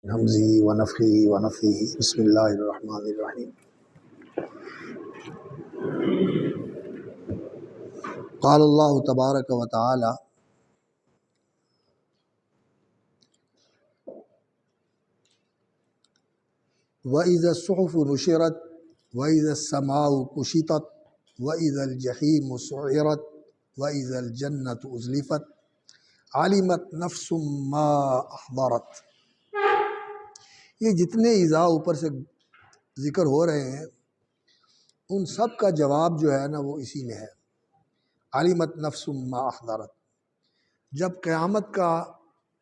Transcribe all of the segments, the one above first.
حمزی ونفخی ونفثی بسم اللہ الرحمن الرحیم۔ قال اللہ تبارک و تعالی وَإِذَا الصُّحُفُ نُشِرَتْ وَإِذَا السَّمَاءُ كُشِطَتْ وَإِذَا الْجَحِيمُ سُعِّرَتْ وَإِذَا الْجَنَّةُ أُزْلِفَتْ عَلِمَتْ نَفْسٌ مَّا أَحْضَرَتْ۔ یہ جتنے اجزاء اوپر سے ذکر ہو رہے ہیں ان سب کا جواب جو ہے نا وہ اسی میں ہے، علمت نفس ما احضرت۔ جب قیامت کا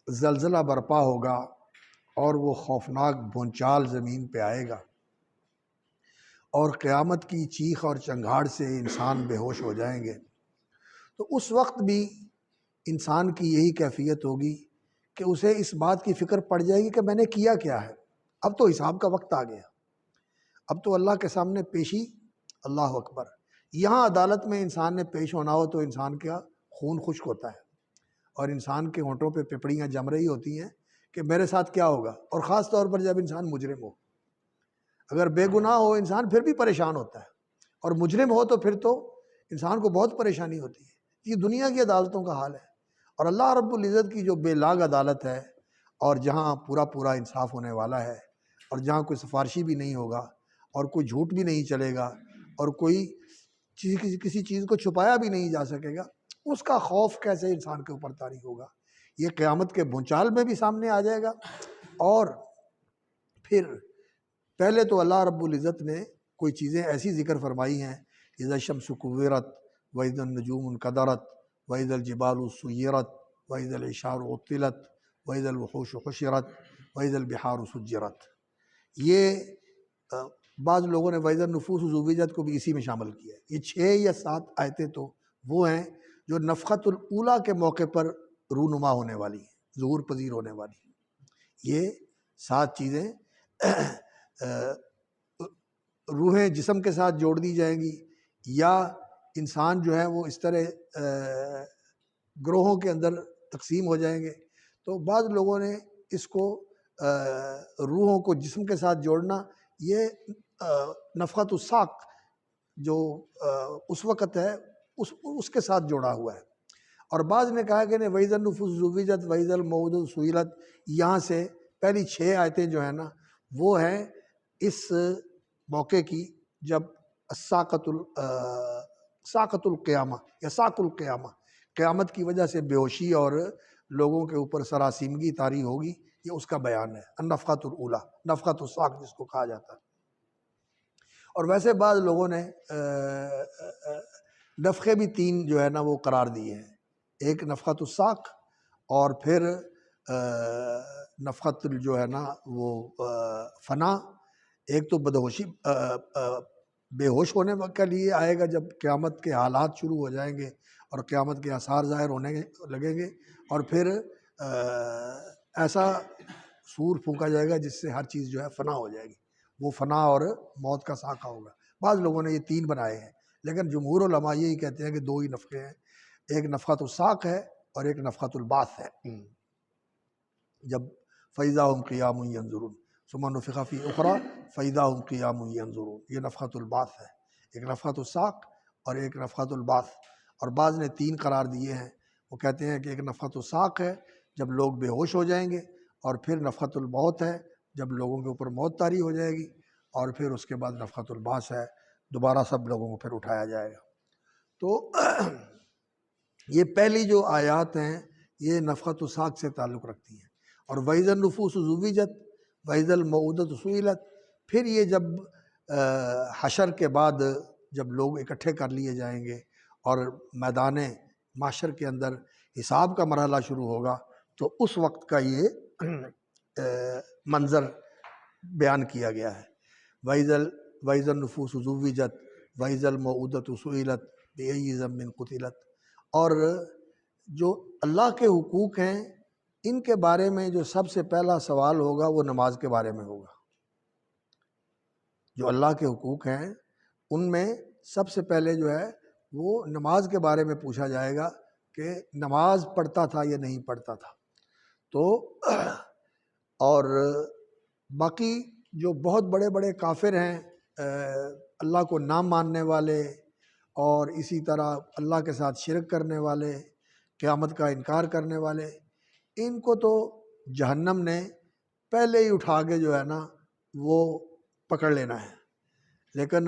زلزلہ برپا ہوگا اور وہ خوفناک بھونچال زمین پہ آئے گا اور قیامت کی چیخ اور چنگھاڑ سے انسان بے ہوش ہو جائیں گے، تو اس وقت بھی انسان کی یہی کیفیت ہوگی کہ اسے اس بات کی فکر پڑ جائے گی کہ میں نے کیا کیا ہے۔ اب تو حساب کا وقت آ گیا، اب تو اللہ کے سامنے پیشی، اللہ اکبر۔ یہاں عدالت میں انسان نے پیش ہونا ہو تو انسان کا خون خشک ہوتا ہے اور انسان کے ہونٹوں پہ پپڑیاں جم رہی ہوتی ہیں کہ میرے ساتھ کیا ہوگا، اور خاص طور پر جب انسان مجرم ہو۔ اگر بے گناہ ہو انسان پھر بھی پریشان ہوتا ہے، اور مجرم ہو تو پھر تو انسان کو بہت پریشانی ہوتی ہے۔ یہ دنیا کی عدالتوں کا حال ہے، اور اللہ رب العزت کی جو بے لاگ عدالت ہے، اور جہاں پورا پورا انصاف ہونے والا ہے، اور جہاں کوئی سفارشی بھی نہیں ہوگا اور کوئی جھوٹ بھی نہیں چلے گا اور کوئی کسی چیز کو چھپایا بھی نہیں جا سکے گا، اس کا خوف کیسے انسان کے اوپر طاری ہوگا؟ یہ قیامت کے بھونچال میں بھی سامنے آ جائے گا۔ اور پھر پہلے تو اللہ رب العزت نے کوئی چیزیں ایسی ذکر فرمائی ہیں، اذا الشمس کورت واذا النجوم انکدرت واذا الجبال سیرت واذا العشار عطلت واذا الوحوش حشرت واذا البحار سجرت۔ یہ بعض لوگوں نے واذا النفوس زوجت کو بھی اسی میں شامل کیا ہے۔ یہ 6 یا 7 آیتیں تو وہ ہیں جو نفخۃ الاولیٰ کے موقع پر رونما ہونے والی ہیں، ظہور پذیر ہونے والی ہیں۔ یہ 7 چیزیں روحیں جسم کے ساتھ جوڑ دی جائیں گی، یا انسان جو ہے وہ اس طرح گروہوں کے اندر تقسیم ہو جائیں گے۔ تو بعض لوگوں نے اس کو روحوں کو جسم کے ساتھ جوڑنا، یہ نفخۃ الساق جو اس وقت ہے اس کے ساتھ جوڑا ہوا ہے۔ اور بعض نے کہا کہ نہیں، وَإِذَا النُّفُوسُ زُوِّجَتْ وَإِذَا الْمَوْءُودَةُ سُئِلَتْ، یہاں سے پہلی 6 آیتیں جو ہیں نا وہ ہیں اس موقع کی جب ساقۃ القیامہ یا ساق القیامہ، قیامت کی وجہ سے بے ہوشی اور لوگوں کے اوپر سراسیمگی طاری ہوگی، یہ اس کا بیان ہے، النفخۃ الاولیٰ، نفخۃ الساق جس کو کہا جاتا ہے۔ اور ویسے بعض لوگوں نے نفخے بھی 3 جو ہے نا وہ قرار دیے ہیں، ایک نفخۃ الساق اور پھر نفخۃ جو ہے نا وہ فنا۔ ایک تو بدہوشی بے ہوش ہونے کے لیے آئے گا جب قیامت کے حالات شروع ہو جائیں گے اور قیامت کے آثار ظاہر ہونے لگیں گے، اور پھر ایسا سور پھونکا جائے گا جس سے ہر چیز جو ہے فنا ہو جائے گی، وہ فنا اور موت کا ساقہ ہوگا۔ بعض لوگوں نے یہ 3 بنائے ہیں، لیکن جمہور علماء یہی کہتے ہیں کہ 2 ہی نفخے ہیں، ایک نفخۃ الساق ہے اور ایک نفخۃ البعث ہے، جب فَإِذَا هُمْ قِيَامٌ يَنظُرُونَ ثُمَّ نُفِخَ فِي أُخْرَى فَإِذَا هُمْ قِيَامٌ يَنظُرُونَ، یہ نفخۃ البعث ہے، ایک نفخۃ الساق اور ایک نفخۃ البعث۔ اور بعض نے 3 قرار دیے ہیں، وہ کہتے ہیں کہ ایک نفخۃ الساق ہے جب لوگ بے ہوش ہو جائیں گے، اور پھر نفخۃ الموت ہے جب لوگوں کے اوپر موت طاری ہو جائے گی، اور پھر اس کے بعد نفخۃ البعث ہے، دوبارہ سب لوگوں کو پھر اٹھایا جائے گا۔ تو یہ پہلی جو آیات ہیں یہ نفخۃ الساق سے تعلق رکھتی ہیں۔ اور وَإِذَا النُّفُوسُ زُوِّجَتْ وَإِذَا الْمَوْءُودَةُ سُئِلَتْ، پھر یہ جب حشر کے بعد جب لوگ اکٹھے کر لیے جائیں گے اور میدان محشر کے اندر حساب کا مرحلہ شروع ہوگا، تو اس وقت کا یہ منظر بیان کیا گیا ہے۔ وَإِذَا النُّفُوسُ زُوِّجَتْ وَإِذَا الْمَوْءُودَةُ سُئِلَتْ بِأَيِّ ذَنبٍ قُتِلَتْ۔ اور جو اللہ کے حقوق ہیں ان کے بارے میں جو سب سے پہلا سوال ہوگا وہ نماز کے بارے میں ہوگا۔ جو اللہ کے حقوق ہیں ان میں سب سے پہلے جو ہے وہ نماز کے بارے میں پوچھا جائے گا کہ نماز پڑھتا تھا یا نہیں پڑھتا تھا۔ تو اور باقی جو بہت بڑے بڑے کافر ہیں، اللہ کو نہ ماننے والے اور اسی طرح اللہ کے ساتھ شرک کرنے والے، قیامت کا انکار کرنے والے، ان کو تو جہنم نے پہلے ہی اٹھا کے جو ہے نا وہ پکڑ لینا ہے۔ لیکن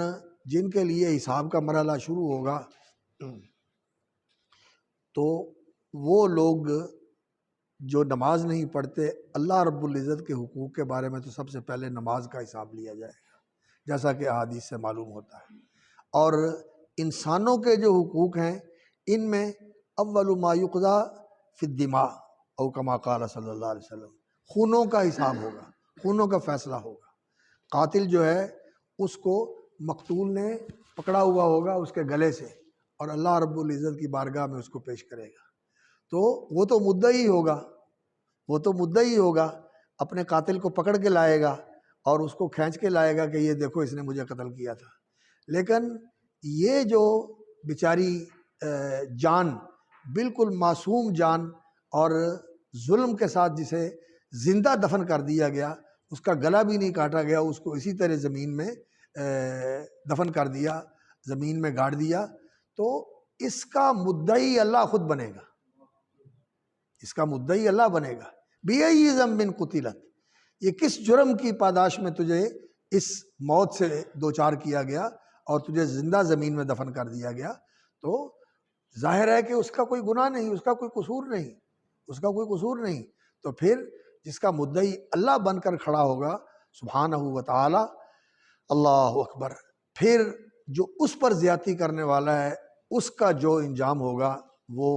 جن کے لیے حساب کا مرحلہ شروع ہوگا تو وہ لوگ جو نماز نہیں پڑھتے، اللہ رب العزت کے حقوق کے بارے میں تو سب سے پہلے نماز کا حساب لیا جائے گا، جیسا کہ احادیث سے معلوم ہوتا ہے۔ اور انسانوں کے جو حقوق ہیں ان میں اول ما یقضی فی الدماء او کما قال صلی اللہ علیہ وسلم، خونوں کا حساب ہوگا، خونوں کا فیصلہ ہوگا۔ قاتل جو ہے اس کو مقتول نے پکڑا ہوا ہوگا اس کے گلے سے، اور اللہ رب العزت کی بارگاہ میں اس کو پیش کرے گا، تو وہ تو مدعی ہوگا، وہ تو مدعی ہوگا، اپنے قاتل کو پکڑ کے لائے گا اور اس کو کھینچ کے لائے گا کہ یہ دیکھو اس نے مجھے قتل کیا تھا۔ لیکن یہ جو بیچاری جان، بالکل معصوم جان، اور ظلم کے ساتھ جسے زندہ دفن کر دیا گیا، اس کا گلا بھی نہیں کاٹا گیا، اس کو اسی طرح زمین میں دفن کر دیا، زمین میں گاڑ دیا، تو اس کا مدعی اللہ خود بنے گا، اس کا مدعی اللہ بنے گا۔ بِأَيِّ ذَنبٍ قُتِلَتْ، یہ کس جرم کی پاداش میں تجھے اس موت سے دوچار کیا گیا اور تجھے زندہ زمین میں دفن کر دیا گیا؟ تو ظاہر ہے کہ اس کا کوئی گناہ نہیں، اس کا کوئی قصور نہیں، اس کا کوئی قصور نہیں۔ تو پھر جس کا مدعی اللہ بن کر کھڑا ہوگا سبحانہ و تعالی، اللہ اکبر، پھر جو اس پر زیادتی کرنے والا ہے اس کا جو انجام ہوگا، وہ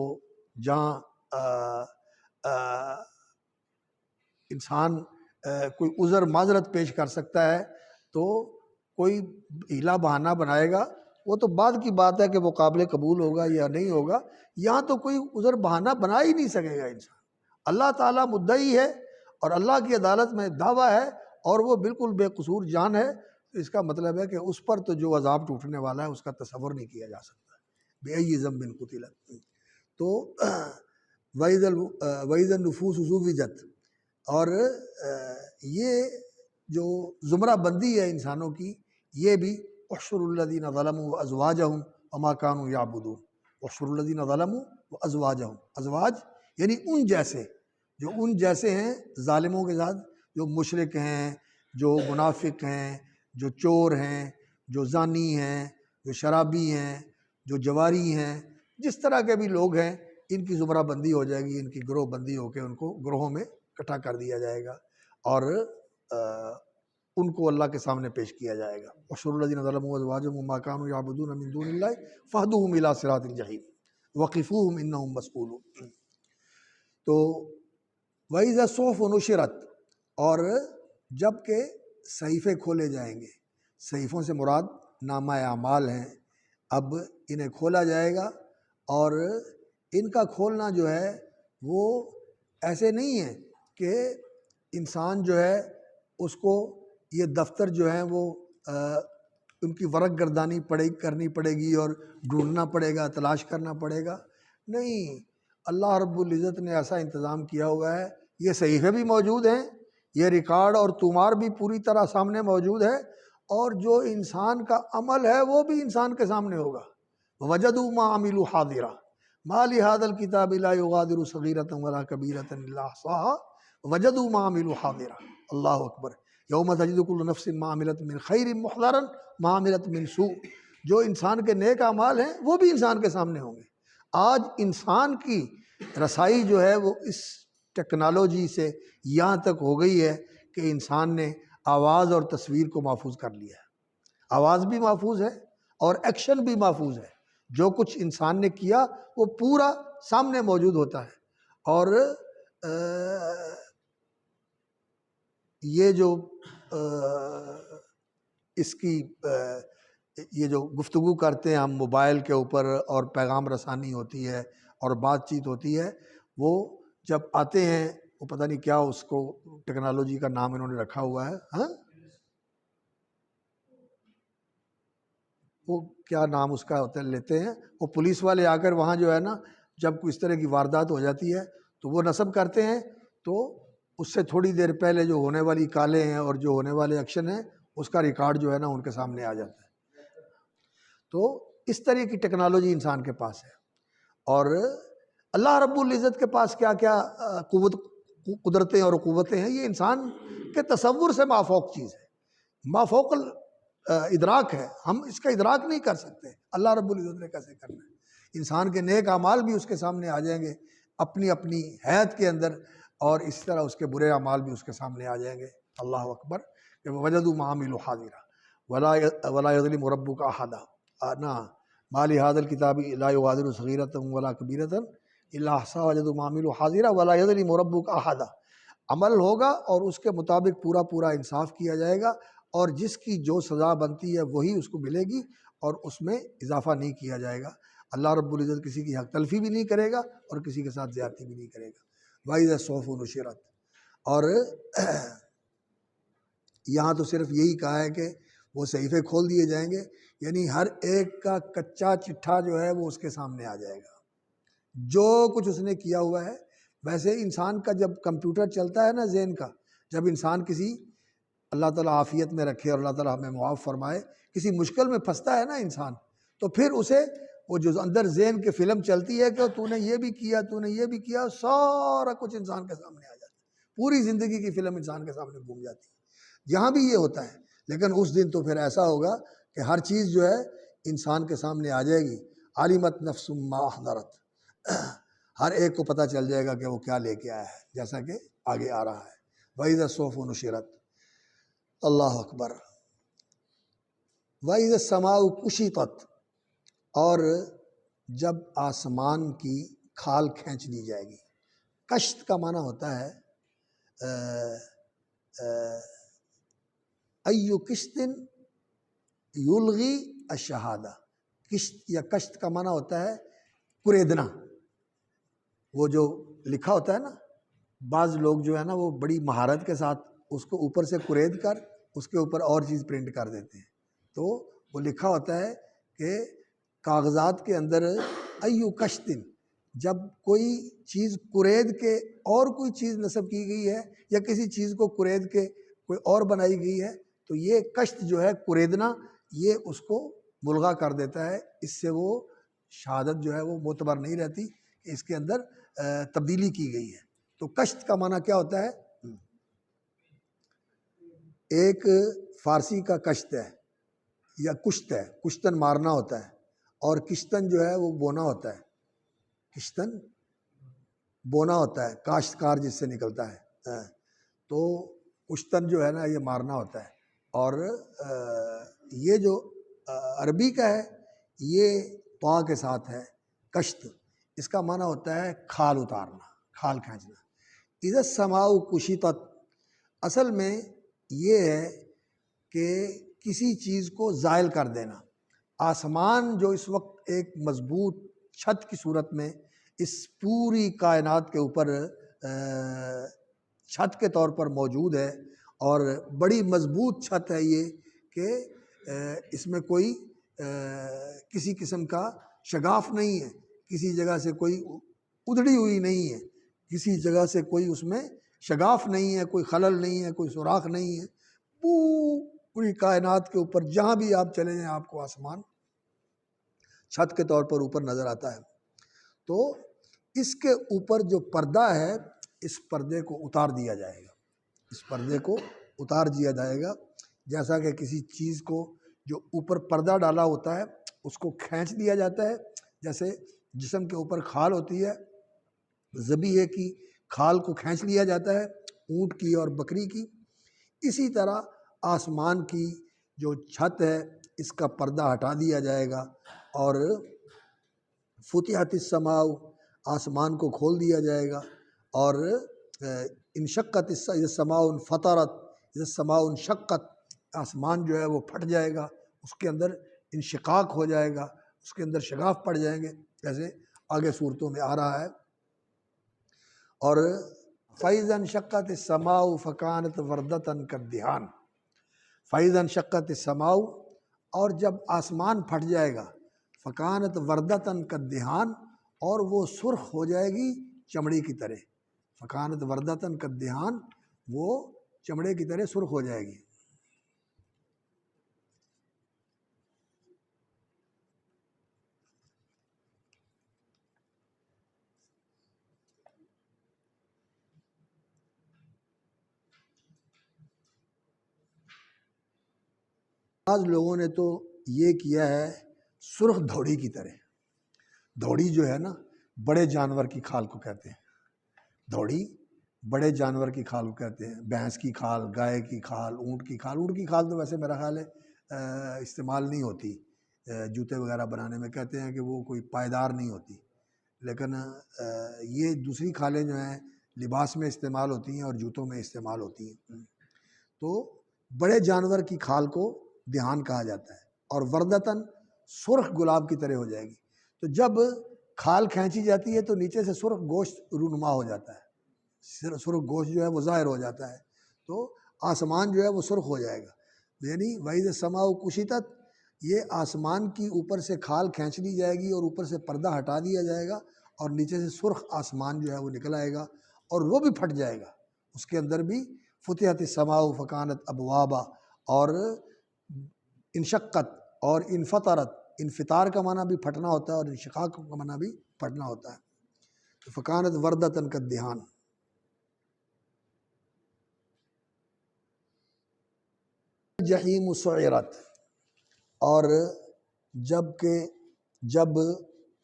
جہاں انسان کوئی عذر معذرت پیش کر سکتا ہے تو کوئی ہیلا بہانہ بنائے گا، وہ تو بعد کی بات ہے کہ وہ قابل قبول ہوگا یا نہیں ہوگا، یہاں تو کوئی عذر بہانہ بنا ہی نہیں سکے گا انسان۔ اللہ تعالیٰ مدعی ہے اور اللہ کی عدالت میں دعویٰ ہے اور وہ بالکل بے قصور جان ہے، تو اس کا مطلب ہے کہ اس پر تو جو عذاب ٹوٹنے والا ہے اس کا تصور نہیں کیا جا سکتا۔ بِأَيِّ ذَنبٍ قُتِلَتْ، تو وَإِذَا النُّفُوسُ زُوِّجَتْ، اور یہ جو زمرہ بندی ہے انسانوں کی، یہ بھی احشروا الذین ظلموا وازواجہم وما کانوا یعبدون، احشروا الذین ظلموا وازواجہم، ازواج یعنی ان جیسے، جو ان جیسے ہیں ظالموں کے ساتھ، جو مشرک ہیں، جو منافق ہیں، جو چور ہیں، جو زانی ہیں، جو شرابی ہیں، جو جواری ہیں، جس طرح کے بھی لوگ ہیں، ان کی زمرہ بندی ہو جائے گی، ان کی گروہ بندی ہو کے ان کو گروہوں میں اکٹھا کر دیا جائے گا اور ان کو اللہ کے سامنے پیش کیا جائے گا۔ احشروا الذین ظلموا وازواجہم وما کانوا یعبدون من دون اللہ فاہدوہم الی صراط الجحیم وقفوہم انہم مسئولون۔ تو وَإِذَا الصُّحُفُ نُشِرَتْ، اور جب کہ صحیفے کھولے جائیں گے، صحیفوں سے مراد نامہ اعمال ہیں، اب انہیں کھولا جائے گا، اور ان کا کھولنا جو ہے وہ ایسے نہیں ہے کہ انسان جو ہے اس کو یہ دفتر جو ہے وہ ان کی ورق گردانی کرنی پڑے گی اور ڈھونڈنا پڑے گا، تلاش کرنا پڑے گا، نہیں، اللہ رب العزت نے ایسا انتظام کیا ہوا ہے، یہ صحیفے بھی موجود ہیں، یہ ریکارڈ اور طومار بھی پوری طرح سامنے موجود ہے، اور جو انسان کا عمل ہے وہ بھی انسان کے سامنے ہوگا۔ وَوَجَدُوا مَا عَمِلُوا حَاضِرًا مَا لِهَذَا الْكِتَابِ لَا يُغَادِرُ صَغِيرَةً وَلَا كَبِيرَةً إِلَّا أَحْصَاهَا وَوَجَدُوا مَا عَمِلُوا حَاضِرًا۔ اللہ اکبر۔ يَوْمَ تَجِدُ كُلُّ نَفْسٍ مَا عَمِلَتْ مِنْ خَيْرٍ مُحْضَرًا مَا عَمِلَتْ مِنْ سُوءٍ، جو انسان کے نیک اعمال ہیں وہ بھی انسان کے سامنے ہوں گے۔ آج انسان کی رسائی جو ہے وہ اس ٹیکنالوجی سے یہاں تک ہو گئی ہے کہ انسان نے آواز اور تصویر کو محفوظ کر لیا ہے، آواز بھی محفوظ ہے اور ایکشن بھی محفوظ ہے، جو کچھ انسان نے کیا وہ پورا سامنے موجود ہوتا ہے۔ اور یہ جو اس کی یہ جو گفتگو کرتے ہیں ہم موبائل کے اوپر اور پیغام رسانی ہوتی ہے اور بات چیت ہوتی ہے، وہ جب آتے ہیں وہ پتہ نہیں کیا اس کو ٹیکنالوجی کا نام انہوں نے رکھا ہوا ہے، ہاں وہ کیا نام اس کا ہوتا ہے لیتے ہیں، وہ پولیس والے آ کر وہاں جو ہے نا جب کوئی اس طرح کی واردات ہو جاتی ہے تو وہ نصب کرتے ہیں، تو اس سے تھوڑی دیر پہلے جو ہونے والی کالیں ہیں اور جو ہونے والے ایکشن ہیں اس کا ریکارڈ جو ہے نا ان کے سامنے آ جاتا ہے۔ تو اس طرح کی ٹیکنالوجی انسان کے پاس ہے، اور اللہ رب العزت کے پاس کیا کیا قدرتیں اور قوتیں ہیں، یہ انسان کے تصور سے مافوق چیز ہے، مافوق ادراک ہے، ہم اس کا ادراک نہیں کر سکتے اللہ رب العزت نے کیسے کرنا ہے۔ انسان کے نیک اعمال بھی اس کے سامنے آ جائیں گے اپنی اپنی حیت کے اندر، اور اس طرح اس کے برے اعمال بھی اس کے سامنے آ جائیں گے۔ اللہ اکبر، کہ وجدوا ما عملوا حاضرا ولا یظلم ربک احدا، نا ما لهذا الکتاب لا یغادر صغیرۃ ولا کبیرۃ الا احصاها وجدوا ما عملوا حاضرا ولا یظلم ربک احدا۔ عمل ہوگا اور اس کے مطابق پورا پورا انصاف کیا جائے گا، اور جس کی جو سزا بنتی ہے وہی اس کو ملے گی، اور اس میں اضافہ نہیں کیا جائے گا۔ اللہ رب العزت کسی کی حق تلفی بھی نہیں کرے گا اور کسی کے ساتھ زیادتی بھی نہیں کرے گا۔ وَإِذَا الصُّحُفُ نُشِرَتْ، اور یہاں تو صرف یہی کہا ہے کہ وہ صحیفے کھول دیے جائیں گے، یعنی ہر ایک کا کچا چٹھا جو ہے وہ اس کے سامنے آ جائے گا، جو کچھ اس نے کیا ہوا ہے۔ ویسے انسان کا جب کمپیوٹر چلتا ہے نا ذہن کا، جب انسان کسی، اللہ تعالیٰ عافیت میں رکھے اور اللہ تعالیٰ ہمیں معاف فرمائے، کسی مشکل میں پھنستا ہے نا انسان، تو پھر اسے وہ جو اندر ذہن کے فلم چلتی ہے کہ تو نے یہ بھی کیا، تو نے یہ بھی کیا، سارا کچھ انسان کے سامنے آ جاتا ہے، پوری زندگی کی فلم انسان کے سامنے گھوم جاتی ہے۔ یہاں بھی یہ ہوتا ہے، لیکن اس دن تو پھر ایسا ہوگا کہ ہر چیز جو ہے انسان کے سامنے آ جائے گی۔ عالمت نفس ما احضرت، ہر ایک کو پتہ چل جائے گا کہ وہ کیا لے کے آیا ہے، جیسا کہ آگے آ رہا ہے۔ وَإِذَا الصُّحُفُ نُشِرَتْ، اللہ اکبر۔ وَإِذَا السَّمَاءُ كُشِطَتْ، اور جب آسمان کی کھال کھینچ لی جائے گی۔ کشت کا معنی ہوتا ہے ایو کشتن یلغی الشہادہ، کشت یا کشت کا معنی ہوتا ہے کریدنا۔ وہ جو لکھا ہوتا ہے نا، بعض لوگ جو ہے نا وہ بڑی مہارت کے ساتھ اس کو اوپر سے کرید کر اس کے اوپر اور چیز پرنٹ کر دیتے ہیں، تو وہ لکھا ہوتا ہے کہ کاغذات کے اندر ایو کشتن، جب کوئی چیز کرید کے اور کوئی چیز نصب کی گئی ہے یا کسی چیز کو کرید کے کوئی اور بنائی گئی ہے، تو یہ کشت جو ہے کریدنا، یہ اس کو ملغا کر دیتا ہے، اس سے وہ شہادت جو ہے وہ معتبر نہیں رہتی کہ اس کے اندر تبدیلی کی گئی ہے۔ تو کشت کا معنی کیا ہوتا ہے؟ ایک فارسی کا کشت ہے یا کشت ہے، کشتن مارنا ہوتا ہے، اور کشتن جو ہے وہ بونا ہوتا ہے، کشتن بونا ہوتا ہے، کاشتکار جس سے نکلتا ہے، تو کشتن جو ہے نا یہ مارنا ہوتا ہے۔ اور یہ جو عربی کا ہے یہ طا کے ساتھ ہے، کشت، اس کا معنی ہوتا ہے کھال اتارنا، کھال کھینچنا۔ اذا السماء کشطت، اصل میں یہ ہے کہ کسی چیز کو زائل کر دینا۔ آسمان جو اس وقت ایک مضبوط چھت کی صورت میں اس پوری کائنات کے اوپر چھت کے طور پر موجود ہے، اور بڑی مضبوط چھت ہے یہ، کہ اس میں کوئی کسی قسم کا شگاف نہیں ہے، کسی جگہ سے کوئی ادھڑی ہوئی نہیں ہے، کسی جگہ سے کوئی اس میں شگاف نہیں ہے، کوئی خلل نہیں ہے، کوئی سوراخ نہیں ہے۔ پوری کائنات کے اوپر جہاں بھی آپ چلے جائیں آپ کو آسمان چھت کے طور پر اوپر نظر آتا ہے۔ تو اس کے اوپر جو پردہ ہے، اس پردے کو اتار دیا جائے گا، اس پردے کو اتار دیا جائے گا، جیسا کہ کسی چیز کو جو اوپر پردہ ڈالا ہوتا ہے اس کو کھینچ دیا جاتا ہے، جیسے جسم کے اوپر کھال ہوتی ہے، ذبیحے کی کھال کو کھینچ لیا جاتا ہے، اونٹ کی اور بکری کی، اسی طرح آسمان کی جو چھت ہے اس کا پردہ ہٹا دیا جائے گا، اور فتحت السماء، آسمان کو کھول دیا جائے گا، اور انشقت السماء انفطرت، السماء انشقت، آسمان جو ہے وہ پھٹ جائے گا، اس کے اندر انشقاق ہو جائے گا، اس کے اندر شگاف پڑ جائیں گے، جیسے آگے صورتوں میں آ رہا ہے۔ اور فَإِذَا انشقت السماء فَكَانَتْ وَرْدَةً كَالدِّهَانِ، فَإِذَا انشقت السماء، اور جب آسمان پھٹ جائے گا، فَكَانَتْ وَرْدَةً كَالدِّهَانِ، اور وہ سرخ ہو جائے گی چمڑی کی طرح، فکانت وردتن کالدہان، وہ چمڑے کی طرح سرخ ہو جائے گی۔ بعض لوگوں نے تو یہ کیا ہے سرخ دھوڑی کی طرح۔ دھوڑی جو ہے نا بڑے جانور کی کھال کو کہتے ہیں، دھوڑی بڑے جانور کی کھال کو کہتے ہیں، بھینس کی کھال، گائے کی کھال، اونٹ کی کھال۔ اونٹ کی کھال تو ویسے میرا خیال ہے استعمال نہیں ہوتی جوتے وغیرہ بنانے میں، کہتے ہیں کہ وہ کوئی پائیدار نہیں ہوتی، لیکن یہ دوسری کھالیں جو ہیں لباس میں استعمال ہوتی ہیں اور جوتوں میں استعمال ہوتی ہیں۔ تو بڑے جانور کی کھال کو دہان کہا جاتا ہے، اور وردتن سرخ گلاب کی طرح ہو جائے گی۔ تو جب کھال کھینچی جاتی ہے تو نیچے سے سرخ گوشت رونما ہو جاتا ہے، سرخ گوشت جو ہے وہ ظاہر ہو جاتا ہے، تو آسمان جو ہے وہ سرخ ہو جائے گا۔ یعنی وَإِذَا السَّمَاءُ كُشِطَتْ، یہ آسمان کی اوپر سے کھال کھینچ لی جائے گی اور اوپر سے پردہ ہٹا دیا جائے گا، اور نیچے سے سرخ آسمان جو ہے وہ نکل آئے گا، اور وہ بھی پھٹ جائے گا۔ اس کے اندر بھی فُتِحَتِ السَّمَاءُ فَكَانَتْ أَبْوَابًا، اور انشقت اور انفطرت، انفطار کا معنی بھی پھٹنا ہوتا ہے اور انشقاق کا معنی بھی پھٹنا ہوتا ہے۔ فکانت وردتن کالدہان۔ جحیم سعرت، اور جب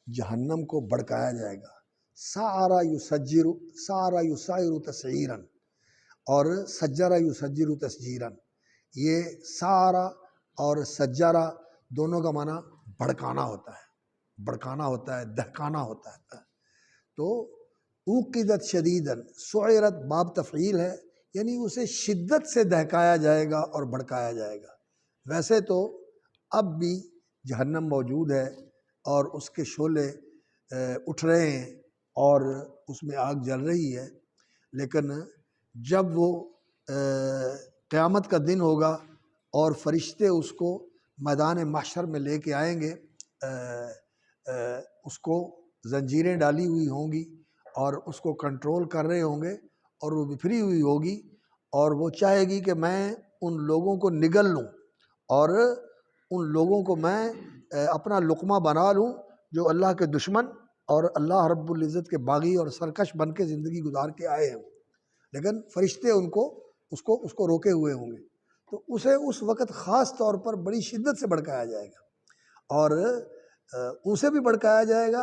جہنم کو بھڑکایا جائے گا، سعر یسعر تسعیرا، اور سجر یسجر تسجیرا۔ یہ سعر اور سجرہ دونوں کا معنی بھڑکانا ہوتا ہے، بھڑکانا ہوتا ہے، دہکانا ہوتا ہے۔ تو اوقدت شدیداً، سعرت باب تفعیل ہے، یعنی اسے شدت سے دہکایا جائے گا اور بھڑکایا جائے گا۔ ویسے تو اب بھی جہنم موجود ہے اور اس کے شعلے اٹھ رہے ہیں اور اس میں آگ جل رہی ہے، لیکن جب وہ قیامت کا دن ہوگا اور فرشتے اس کو میدان محشر میں لے کے آئیں گے، اس کو زنجیریں ڈالی ہوئی ہوں گی اور اس کو کنٹرول کر رہے ہوں گے، اور وہ بکھری ہوئی ہوگی، اور وہ چاہے گی کہ میں ان لوگوں کو نگل لوں اور ان لوگوں کو میں اپنا لقمہ بنا لوں جو اللہ کے دشمن اور اللہ رب العزت کے باغی اور سرکش بن کے زندگی گزار کے آئے ہیں، لیکن فرشتے اس کو روکے ہوئے ہوں گے۔ تو اسے اس وقت خاص طور پر بڑی شدت سے بھڑکایا جائے گا، اور اسے بھی بھڑکایا جائے گا،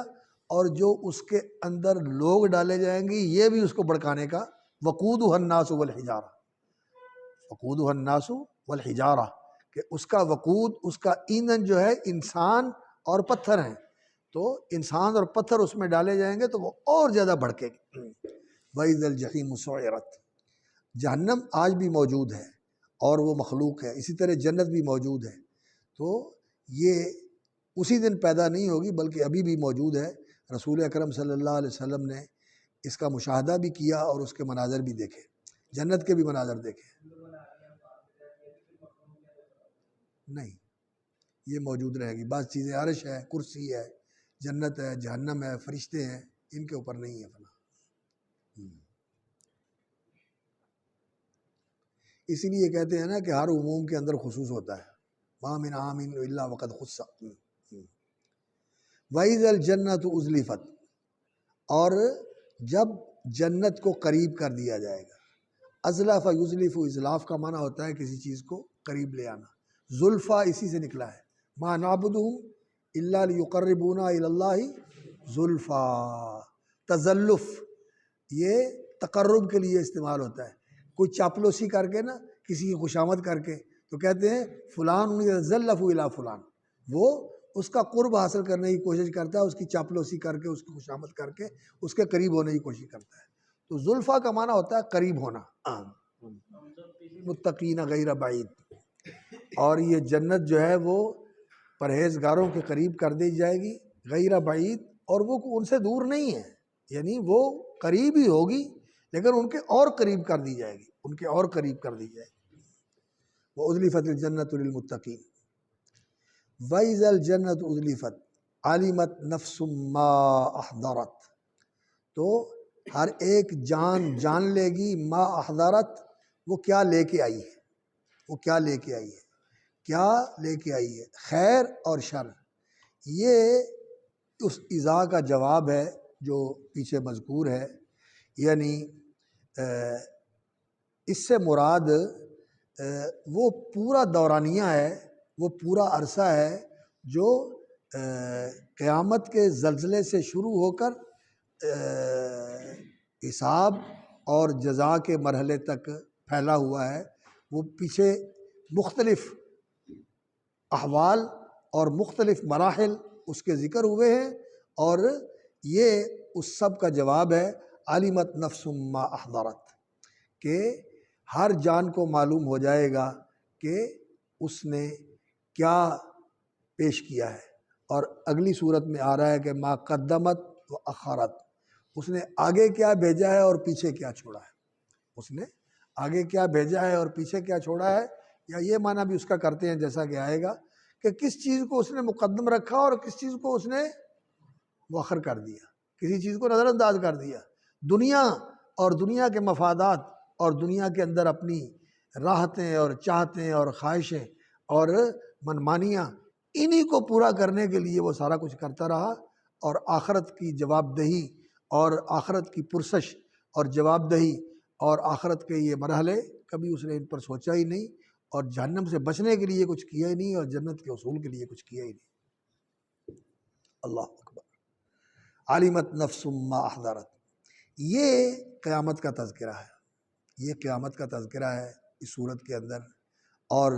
اور جو اس کے اندر لوگ ڈالے جائیں گے یہ بھی اس کو بھڑکانے کا۔ وقودھا الناس والحجارہ، وقودھا الناس والحجارہ، کہ اس کا وقود، اس کا ایندھن جو ہے انسان اور پتھر ہیں، تو انسان اور پتھر اس میں ڈالے جائیں گے تو وہ اور زیادہ بھڑکے گی۔ وَإِذَا الْجَحِيمُ سُعِّرَتْ، جہنم آج بھی موجود ہے اور وہ مخلوق ہے، اسی طرح جنت بھی موجود ہے، تو یہ اسی دن پیدا نہیں ہوگی بلکہ ابھی بھی موجود ہے۔ رسول اکرم صلی اللہ علیہ وسلم نے اس کا مشاہدہ بھی کیا اور اس کے مناظر بھی دیکھے، جنت کے بھی مناظر دیکھے۔ نہیں، یہ موجود رہے گی، بعض چیزیں، عرش ہے، کرسی ہے، جنت ہے، جہنم ہے، فرشتے ہیں، ان کے اوپر نہیں ہے فنا۔ اسی لیے کہتے ہیں نا کہ ہر عموم کے اندر خصوص ہوتا ہے، مَا مِنْ عَامٍ إِلَّا وَقَدْ خُصَّ۔ وَإِذَا الْجَنَّةُ أُزْلِفَتْ، اور جب جنت کو قریب کر دیا جائے گا۔ ازلف یزلف، ازلاف کا معنی ہوتا ہے کسی چیز کو قریب لے آنا، زلفا اسی سے نکلا ہے، مَا نَعْبُدُهُمْ إِلَّا لِيُقَرِّبُونَا إِلَى اللَّهِ زُلْفَا۔ تزلف یہ تقرب کے لیے استعمال ہوتا ہے، کوئی چاپلوسی کر کے نا، کسی کی خوشامد کر کے، تو کہتے ہیں فلان زلف الی فلان، وہ اس کا قرب حاصل کرنے کی کوشش کرتا ہے، اس کی چاپلوسی کر کے، اس کی خوشامد کر کے اس کے قریب ہونے کی کوشش کرتا ہے۔ تو زلفا کا معنی ہوتا ہے قریب ہونا، متقین غیر بعید، اور یہ جنت جو ہے وہ پرہیزگاروں کے قریب کر دی جائے گی، غیر بعید، اور وہ ان سے دور نہیں ہے، یعنی وہ قریب ہی ہوگی لیکن ان کے اور قریب کر دی جائے گی، ان کے اور قریب کر دی جائے گی۔ وَأُزْلِفَتِ الْجَنَّةُ لِلْمُتَّقِينَ وَإِذَا الْجَنَّةُ أُزْلِفَتْ عَلِمَتْ نَفْسٌ مَّا أَحْضَرَتْ، تو ہر ایک جان جان لے گی ما احضرت، وہ کیا لے کے آئی ہے، وہ کیا لے کے آئی ہے، کیا لے کے آئی ہے، خیر اور شر۔ یہ اس اذا کا جواب ہے جو پیچھے مذکور ہے، یعنی اس سے مراد وہ پورا دورانیہ ہے، وہ پورا عرصہ ہے جو قیامت کے زلزلے سے شروع ہو کر حساب اور جزا کے مرحلے تک پھیلا ہوا ہے۔ وہ پیچھے مختلف احوال اور مختلف مراحل اس کے ذکر ہوئے ہیں، اور یہ اس سب کا جواب ہے علمت نفس ما احضرت، کہ ہر جان کو معلوم ہو جائے گا کہ اس نے کیا پیش کیا ہے۔ اور اگلی صورت میں آ رہا ہے کہ ما قدمت و اخرت، اس نے آگے کیا بھیجا ہے اور پیچھے کیا چھوڑا ہے، اس نے آگے کیا بھیجا ہے اور پیچھے کیا چھوڑا ہے، یا یہ معنی بھی اس کا کرتے ہیں جیسا کہ آئے گا کہ کس چیز کو اس نے مقدم رکھا اور کس چیز کو اس نے مؤخر کر دیا، کسی چیز کو نظر انداز کر دیا۔ دنیا اور دنیا کے مفادات اور دنیا کے اندر اپنی راحتیں اور چاہتیں اور خواہشیں اور منمانیاں، انہی کو پورا کرنے کے لیے وہ سارا کچھ کرتا رہا، اور آخرت کی جواب دہی اور آخرت کی پرسش اور جواب دہی اور آخرت کے یہ مرحلے کبھی اس نے ان پر سوچا ہی نہیں، اور جہنم سے بچنے کے لیے کچھ کیا ہی نہیں، اور جنت کے حصول کے لیے کچھ کیا ہی نہیں۔ اللہ اکبر۔ علمت نفس ما احضرت، یہ قیامت کا تذکرہ ہے، یہ قیامت کا تذکرہ ہے اس صورت کے اندر۔ اور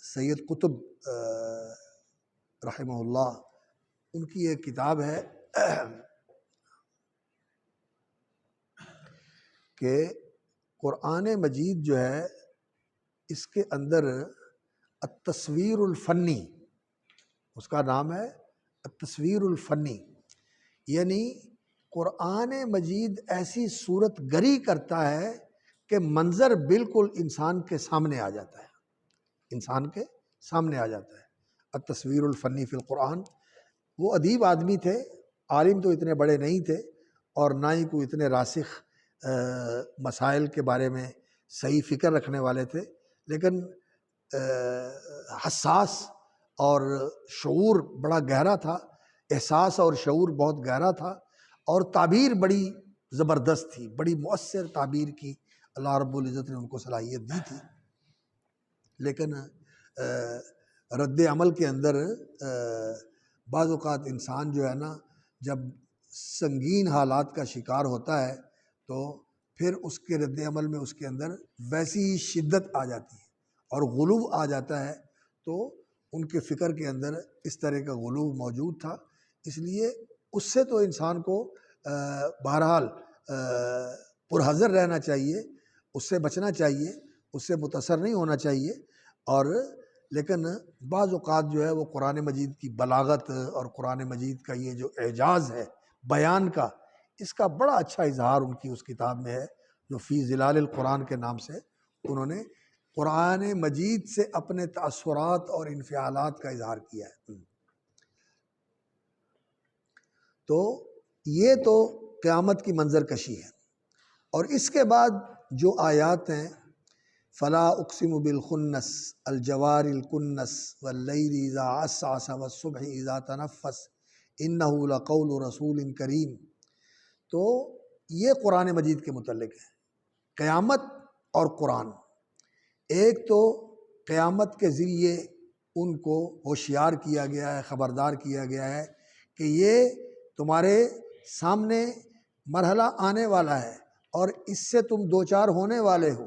سید قطب رحمہ اللہ، ان کی ایک کتاب ہے کہ قرآن مجید جو ہے اس کے اندر التصویر الفنی، اس کا نام ہے التصویر الفنی، یعنی قرآن مجید ایسی صورت گری کرتا ہے کہ منظر بالکل انسان کے سامنے آ جاتا ہے، انسان کے سامنے آ جاتا ہے۔ التصویر الفنی فی القرآن، وہ ادیب آدمی تھے، عالم تو اتنے بڑے نہیں تھے، اور نہ ہی کوئی اتنے راسخ مسائل کے بارے میں صحیح فکر رکھنے والے تھے، لیکن حساس اور شعور بڑا گہرا تھا، احساس اور شعور بہت گہرا تھا، اور تعبیر بڑی زبردست تھی، بڑی مؤثر تعبیر کی اللہ رب العزت نے ان کو صلاحیت دی تھی۔ لیکن رد عمل کے اندر بعض اوقات انسان جو ہے نا، جب سنگین حالات کا شکار ہوتا ہے تو پھر اس کے رد عمل میں اس کے اندر ویسی ہی شدت آ جاتی ہے اور غلو آ جاتا ہے، تو ان کے فکر کے اندر اس طرح کا غلو موجود تھا۔ اس لیے اس سے تو انسان کو بہرحال پرحذر رہنا چاہیے، اس سے بچنا چاہیے، اس سے متاثر نہیں ہونا چاہیے، اور لیکن بعض اوقات جو ہے وہ قرآن مجید کی بلاغت اور قرآن مجید کا یہ جو اعجاز ہے بیان کا، اس کا بڑا اچھا اظہار ان کی اس کتاب میں ہے جو فی ظلال القرآن کے نام سے انہوں نے قرآن مجید سے اپنے تأثرات اور انفعالات کا اظہار کیا ہے۔ تو یہ تو قیامت کی منظر کشی ہے، اور اس کے بعد جو آیات ہیں، فلا اقسم بالخنس الجوار الکنس واللیل اذا عسعس والصبح اذا تنفس انہ لقول رسول کریم، تو یہ قرآن مجید کے متعلق ہے۔ قیامت اور قرآن، ایک تو قیامت کے ذریعے ان کو ہوشیار کیا گیا ہے، خبردار کیا گیا ہے کہ یہ تمہارے سامنے مرحلہ آنے والا ہے اور اس سے تم دوچار ہونے والے ہو،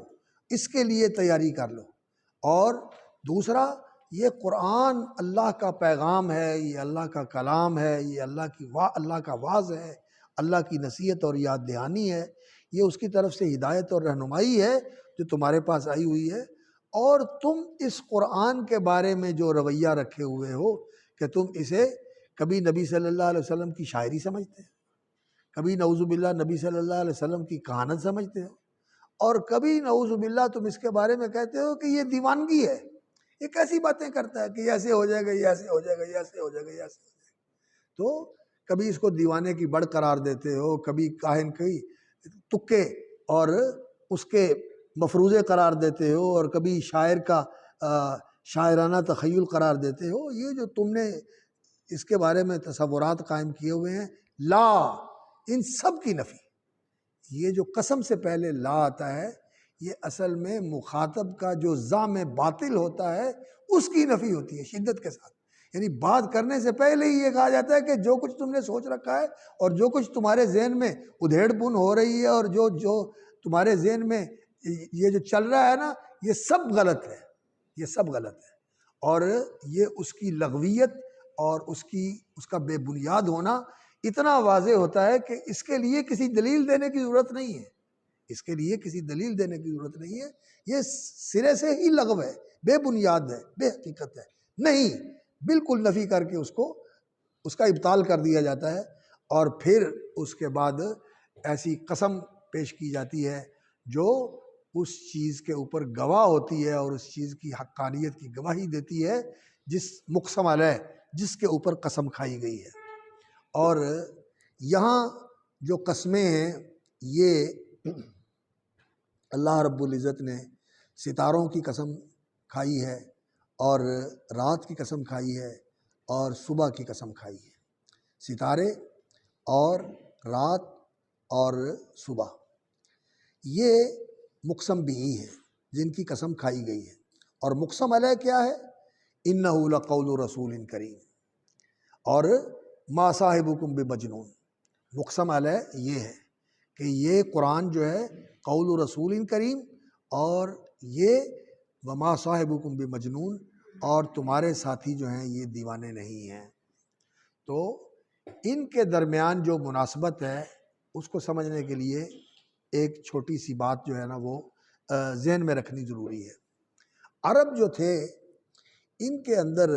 اس کے لیے تیاری کر لو۔ اور دوسرا، یہ قرآن اللہ کا پیغام ہے، یہ اللہ کا کلام ہے، یہ اللہ کا وعظ ہے، اللہ کی نصیحت اور یاد دہانی ہے، یہ اس کی طرف سے ہدایت اور رہنمائی ہے جو تمہارے پاس آئی ہوئی ہے۔ اور تم اس قرآن کے بارے میں جو رویہ رکھے ہوئے ہو کہ تم اسے کبھی نبی صلی اللہ علیہ وسلم کی شاعری سمجھتے ہو، کبھی نعوذ باللہ نبی صلی اللہ علیہ وسلم کی کہانت سمجھتے ہو، اور کبھی نعوذ باللہ تم اس کے بارے میں کہتے ہو کہ یہ دیوانگی ہے، یہ کیسی باتیں کرتا ہے کہ یہ ایسے ہو جائے گا، یہ ایسے ہو جائے گا، یہ ایسے ہو جائے گا، یہ ایسے ہو جائے گا۔ تو کبھی اس کو دیوانے کی بڑھ قرار دیتے ہو، کبھی کاہن کی تکے اور اس کے مفروضے قرار دیتے ہو، اور کبھی شاعر کا شاعرانہ تخیل قرار دیتے ہو۔ یہ جو تم نے اس کے بارے میں تصورات قائم کیے ہوئے ہیں، لا، ان سب کی نفی۔ یہ جو قسم سے پہلے لا آتا ہے، یہ اصل میں مخاطب کا جو زعم باطل ہوتا ہے اس کی نفی ہوتی ہے شدت کے ساتھ۔ یعنی بات کرنے سے پہلے ہی یہ کہا جاتا ہے کہ جو کچھ تم نے سوچ رکھا ہے اور جو کچھ تمہارے ذہن میں ادھیڑ پن ہو رہی ہے اور جو تمہارے ذہن میں یہ جو چل رہا ہے نا، یہ سب غلط ہے، یہ سب غلط ہے۔ اور یہ اس کی لغویت اور اس کا بے بنیاد ہونا اتنا واضح ہوتا ہے کہ اس کے لیے کسی دلیل دینے کی ضرورت نہیں ہے، اس کے لیے کسی دلیل دینے کی ضرورت نہیں ہے۔ یہ سرے سے ہی لغو ہے، بے بنیاد ہے، بے حقیقت ہے، نہیں، بالکل نفی کر کے اس کا ابطال کر دیا جاتا ہے۔ اور پھر اس کے بعد ایسی قسم پیش کی جاتی ہے جو اس چیز کے اوپر گواہ ہوتی ہے اور اس چیز کی حقانیت کی گواہی دیتی ہے جس مقسم علیہ، جس کے اوپر قسم کھائی گئی ہے۔ اور یہاں جو قسمیں ہیں، یہ اللہ رب العزت نے ستاروں کی قسم کھائی ہے، اور رات کی قسم کھائی ہے، اور صبح کی قسم کھائی ہے۔ ستارے اور رات اور صبح، یہ مقسم بھی ہے جن کی قسم کھائی گئی ہے۔ اور مقسم علیہ کیا ہے؟ اِنَّهُ لَقَوْلُ رَسُولٍ کریم، اور ما صاحبکم بمجنون۔ مقسم علیہ یہ ہے کہ یہ قرآن جو ہے قول رسول کریم، اور یہ وما صاحبکم بمجنون، اور تمہارے ساتھی جو ہیں یہ دیوانے نہیں ہیں۔ تو ان کے درمیان جو مناسبت ہے اس کو سمجھنے کے لیے ایک چھوٹی سی بات جو ہے نا وہ ذہن میں رکھنی ضروری ہے۔ عرب جو تھے، ان کے اندر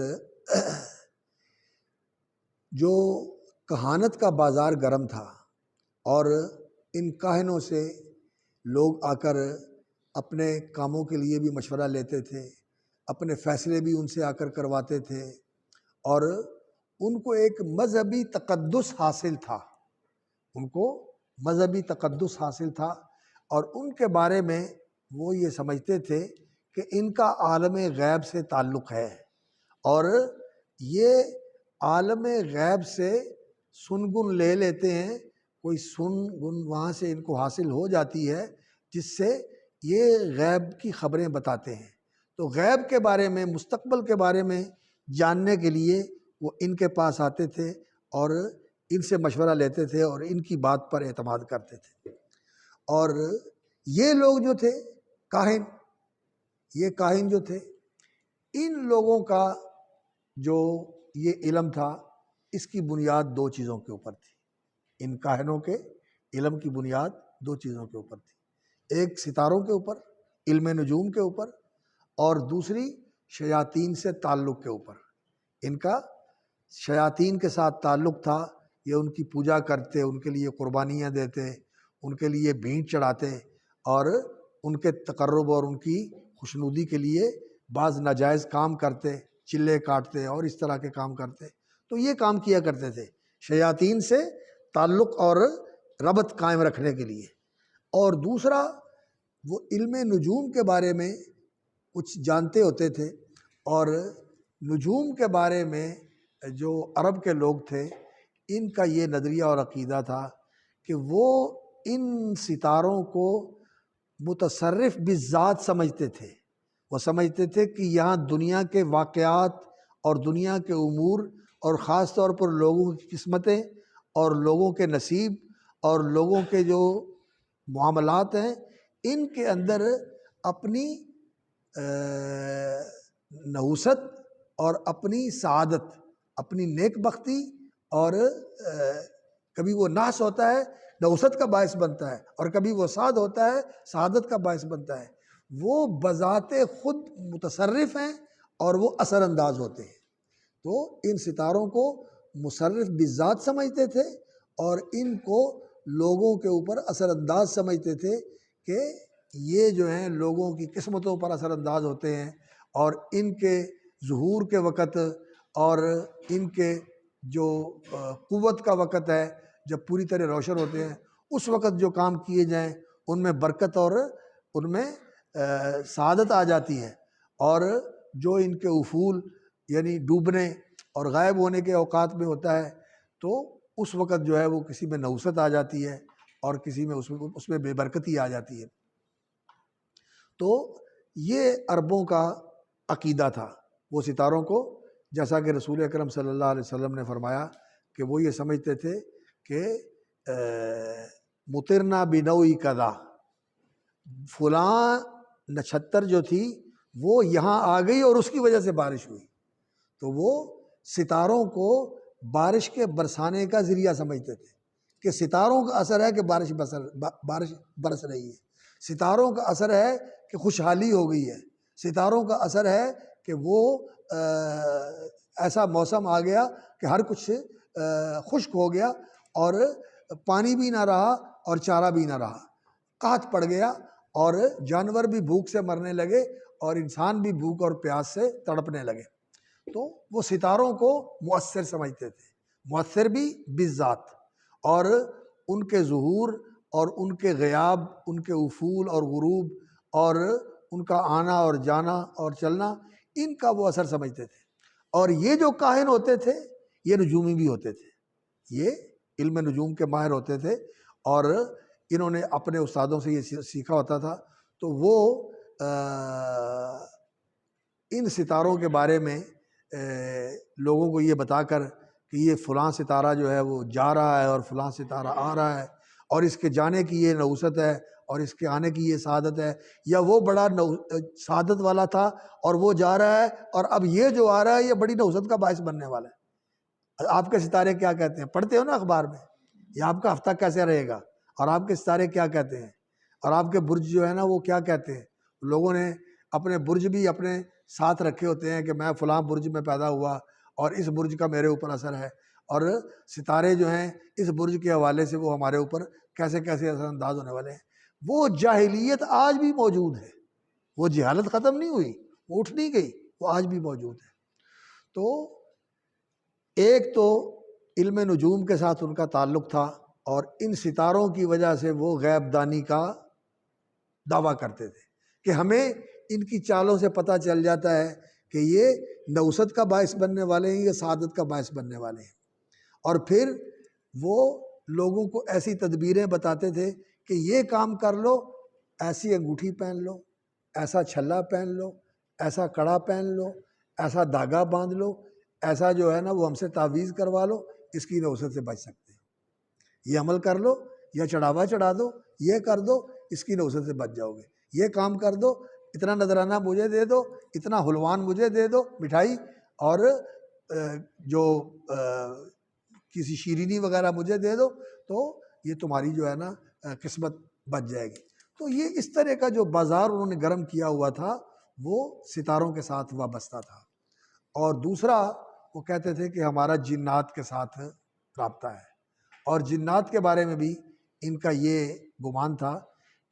جو کہانت کا بازار گرم تھا، اور ان کاہنوں سے لوگ آ کر اپنے کاموں کے لیے بھی مشورہ لیتے تھے، اپنے فیصلے بھی ان سے آ کر کرواتے تھے، اور ان کو ایک مذہبی تقدس حاصل تھا، ان کو مذہبی تقدس حاصل تھا، اور ان کے بارے میں وہ یہ سمجھتے تھے کہ ان کا عالم غیب سے تعلق ہے، اور یہ عالم غیب سے سنگن لے لیتے ہیں، کوئی سنگن وہاں سے ان کو حاصل ہو جاتی ہے جس سے یہ غیب کی خبریں بتاتے ہیں۔ تو غیب کے بارے میں، مستقبل کے بارے میں جاننے کے لیے وہ ان کے پاس آتے تھے اور ان سے مشورہ لیتے تھے اور ان کی بات پر اعتماد کرتے تھے۔ اور یہ لوگ جو تھے کاہن، یہ کاہن جو تھے، ان لوگوں کا جو یہ علم تھا اس کی بنیاد دو چیزوں کے اوپر تھی۔ ان کاہنوں کے علم کی بنیاد دو چیزوں کے اوپر تھی، ایک ستاروں کے اوپر، علم نجوم کے اوپر، اور دوسری شیاطین سے تعلق کے اوپر۔ ان کا شیاطین کے ساتھ تعلق تھا، یہ ان کی پوجا کرتے، ان کے لیے قربانیاں دیتے، ان کے لیے بھینٹ چڑھاتے، اور ان کے تقرب اور ان کی خوشنودی کے لیے بعض ناجائز کام کرتے، چلے کاٹتے اور اس طرح کے کام کرتے۔ تو یہ کام کیا کرتے تھے شیاطین سے تعلق اور ربط قائم رکھنے کے لیے۔ اور دوسرا، وہ علم نجوم کے بارے میں کچھ جانتے ہوتے تھے، اور نجوم کے بارے میں جو عرب کے لوگ تھے ان کا یہ نظریہ اور عقیدہ تھا کہ وہ ان ستاروں کو متصرف بالذات سمجھتے تھے۔ وہ سمجھتے تھے کہ یہاں دنیا کے واقعات اور دنیا کے امور، اور خاص طور پر لوگوں کی قسمتیں اور لوگوں کے نصیب اور لوگوں کے جو معاملات ہیں، ان کے اندر اپنی نحوست اور اپنی سعادت، اپنی نیک بختی، اور کبھی وہ نحس ہوتا ہے، نحوست کا باعث بنتا ہے، اور کبھی وہ سعد ہوتا ہے، سعادت کا باعث بنتا ہے۔ وہ بذات خود متصرف ہیں اور وہ اثر انداز ہوتے ہیں۔ تو ان ستاروں کو مصرف بالذات سمجھتے تھے، اور ان کو لوگوں کے اوپر اثر انداز سمجھتے تھے کہ یہ جو ہیں لوگوں کی قسمتوں پر اثر انداز ہوتے ہیں، اور ان کے ظہور کے وقت اور ان کے جو قوت کا وقت ہے، جب پوری طرح روشن ہوتے ہیں، اس وقت جو کام کیے جائیں ان میں برکت اور ان میں سعادت آ جاتی ہے، اور جو ان کے افول یعنی ڈوبنے اور غائب ہونے کے اوقات میں ہوتا ہے تو اس وقت جو ہے وہ کسی میں نحوست آ جاتی ہے اور کسی میں اس میں بے برکتی آ جاتی ہے۔ تو یہ عربوں کا عقیدہ تھا، وہ ستاروں کو، جیسا کہ رسول اکرم صلی اللہ علیہ وسلم نے فرمایا کہ وہ یہ سمجھتے تھے کہ مطرنا بنوئی کذا، فلاں نچھتر جو تھی وہ یہاں آ گئی اور اس کی وجہ سے بارش ہوئی، تو وہ ستاروں کو بارش کے برسانے کا ذریعہ سمجھتے تھے کہ ستاروں کا اثر ہے کہ بارش برس رہی ہے، ستاروں کا اثر ہے کہ خوشحالی ہو گئی ہے، ستاروں کا اثر ہے کہ وہ ایسا موسم آ گیا کہ ہر کچھ خشک ہو گیا اور پانی بھی نہ رہا اور چارہ بھی نہ رہا، قحط پڑ گیا اور جانور بھی بھوک سے مرنے لگے اور انسان بھی بھوک اور پیاس سے تڑپنے لگے۔ تو وہ ستاروں کو مؤثر سمجھتے تھے، مؤثر بھی بالذات، اور ان کے ظہور اور ان کے غیاب، ان کے افول اور غروب اور ان کا آنا اور جانا اور چلنا، ان کا وہ اثر سمجھتے تھے۔ اور یہ جو کاہن ہوتے تھے یہ نجومی بھی ہوتے تھے، یہ علم نجوم کے ماہر ہوتے تھے، اور انہوں نے اپنے استادوں سے یہ سیکھا ہوتا تھا، تو وہ ان ستاروں کے بارے میں لوگوں کو یہ بتا کر کہ یہ فلاں ستارہ جو ہے وہ جا رہا ہے اور فلاں ستارہ آ رہا ہے، اور اس کے جانے کی یہ نحوست ہے اور اس کے آنے کی یہ سعادت ہے، یا وہ بڑا سعادت والا تھا اور وہ جا رہا ہے اور اب یہ جو آ رہا ہے یہ بڑی نحوست کا باعث بننے والا ہے۔ آپ کے ستارے کیا کہتے ہیں؟ پڑھتے ہو نا اخبار میں، یا آپ کا ہفتہ کیسے رہے گا، اور آپ کے ستارے کیا کہتے ہیں، اور آپ کے برج جو ہے نا وہ کیا کہتے ہیں۔ لوگوں نے اپنے برج بھی اپنے ساتھ رکھے ہوتے ہیں کہ میں فلاں برج میں پیدا ہوا اور اس برج کا میرے اوپر اثر ہے، اور ستارے جو ہیں اس برج کے حوالے سے وہ ہمارے اوپر کیسے کیسے اثر انداز ہونے والے ہیں۔ وہ جاہلیت آج بھی موجود ہے، وہ جہالت ختم نہیں ہوئی، وہ اٹھ نہیں گئی، وہ آج بھی موجود ہے۔ تو ایک تو علم نجوم کے ساتھ ان کا تعلق تھا، اور ان ستاروں کی وجہ سے وہ غیب دانی کا دعویٰ کرتے تھے کہ ہمیں ان کی چالوں سے پتہ چل جاتا ہے کہ یہ نحوست کا باعث بننے والے ہیں یا سعادت کا باعث بننے والے ہیں، اور پھر وہ لوگوں کو ایسی تدبیریں بتاتے تھے کہ یہ کام کر لو، ایسی انگوٹھی پہن لو، ایسا چھلا پہن لو، ایسا کڑا پہن لو، ایسا دھاگا باندھ لو، ایسا جو ہے نا وہ ہم سے تعویذ کروا لو، اس کی نحوست سے بچ سکتے ہیں، یہ عمل کر لو یا چڑھاوا چڑھا دو، یہ کر دو، اس کی نحوست سے بچ جاؤ گے، یہ کام کر دو، اتنا نذرانہ مجھے دے دو، اتنا حلوان مجھے دے دو مٹھائی، اور جو کسی شیرینی وغیرہ مجھے دے دو، تو یہ تمہاری جو ہے نا قسمت بچ جائے گی۔ تو یہ اس طرح کا جو بازار انہوں نے گرم کیا ہوا تھا وہ ستاروں کے ساتھ وابستہ تھا۔ اور دوسرا وہ کہتے تھے کہ ہمارا جنات کے ساتھ رابطہ ہے، اور جنات کے بارے میں بھی ان کا یہ گمان تھا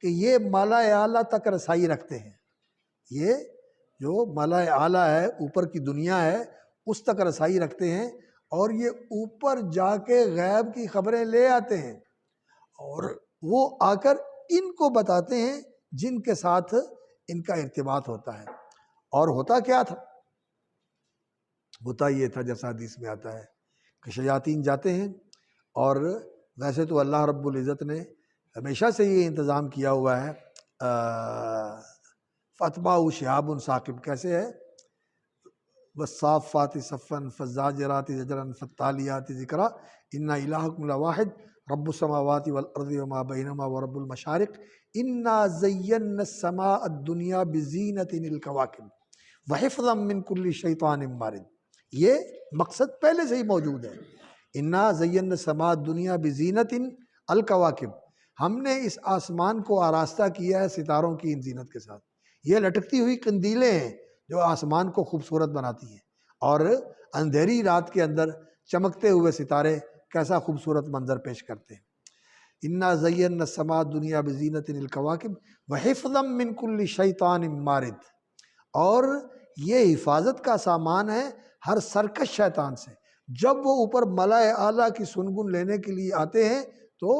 کہ یہ مالا اعلیٰ تک رسائی رکھتے ہیں، یہ جو مالا اعلیٰ ہے، اوپر کی دنیا ہے، اس تک رسائی رکھتے ہیں، اور یہ اوپر جا کے غیب کی خبریں لے آتے ہیں، اور وہ آ کر ان کو بتاتے ہیں جن کے ساتھ ان کا ارتباط ہوتا ہے۔ اور ہوتا کیا تھا؟ ہوتا یہ تھا جیسا حدیث میں آتا ہے کہ شیاطین جاتے ہیں، اور ویسے تو اللہ رب العزت نے ہمیشہ سے یہ انتظام کیا ہوا ہے، فَأَتْبَعُهُ شِهَابٌ ثَاقِبٌ کیسے ہے، وَالصَّافَّاتِ صَفًّا فَالزَّاجِرَاتِ زَجْرًا فَالتَّالِيَاتِ ذِكْرًا إِنَّ إِلَٰهَكُمْ لَوَاحِدٌ رَبُّ السَّمَاوَاتِ وَالْأَرْضِ وَمَا بَيْنَهُمَا وَرَبُّ الْمَشَارِقِ إِنَّا زَيَّنَّا السَّمَاءَ الدُّنْيَا بِزِينَةٍ الْكَوَاكِبِ وَحِفْظًا مِّن كُلِّ شَيْطَانٍ مَارِدٍ۔ یہ مقصد پہلے سے ہی موجود ہے، اِنَّا زَيَّنَّا السَّمَاءَ الدُّنْيَا بِزِينَةٍ الْكَوَاكِبِ، ہم نے اس آسمان کو آراستہ کیا ہے ستاروں کی ان زینت کے ساتھ۔ یہ لٹکتی ہوئی قندیلیں ہیں جو آسمان کو خوبصورت بناتی ہیں، اور اندھیری رات کے اندر چمکتے ہوئے ستارے کیسا خوبصورت منظر پیش کرتے ہیں۔ اِنَّا زَيَّنَّا السَّمَاءَ الدُّنْيَا بِزِينَةٍ الْكَوَاكِبِ وَحِفْظًا مِّن كُلِّ شَيْطَانٍ مَارِدٍ، اور یہ حفاظت کا سامان ہے ہر سرکش شیطان سے، جب وہ اوپر ملائے اعلیٰ کی سنگن لینے کے لیے آتے ہیں تو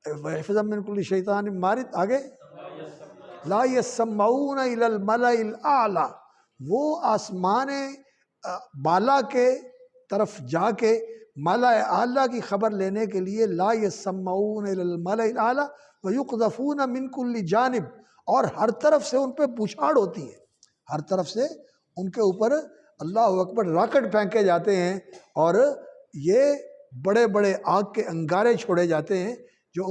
وَحِفْظًا مِّن كُلِّ شَيْطَانٍ مارد، آگے لا يَسَّمَّعُونَ إِلَى الْمَلَإِ الْأَعْلَى، وہ آسمان بالا کے طرف جا کے ملائے اعلیٰ کی خبر لینے کے لیے لا يَسَّمَّعُونَ إِلَى الْمَلَإِ الْأَعْلَى وَيُقْذَفُونَ مِن كُلِّ جانب، اور ہر طرف سے ان پہ بوچھاڑ ہوتی ہے، ہر طرف سے ان کے اوپر اللہ اکبر راکٹ پھینکے جاتے ہیں، اور یہ بڑے بڑے آگ کے انگارے چھوڑے جاتے ہیں جو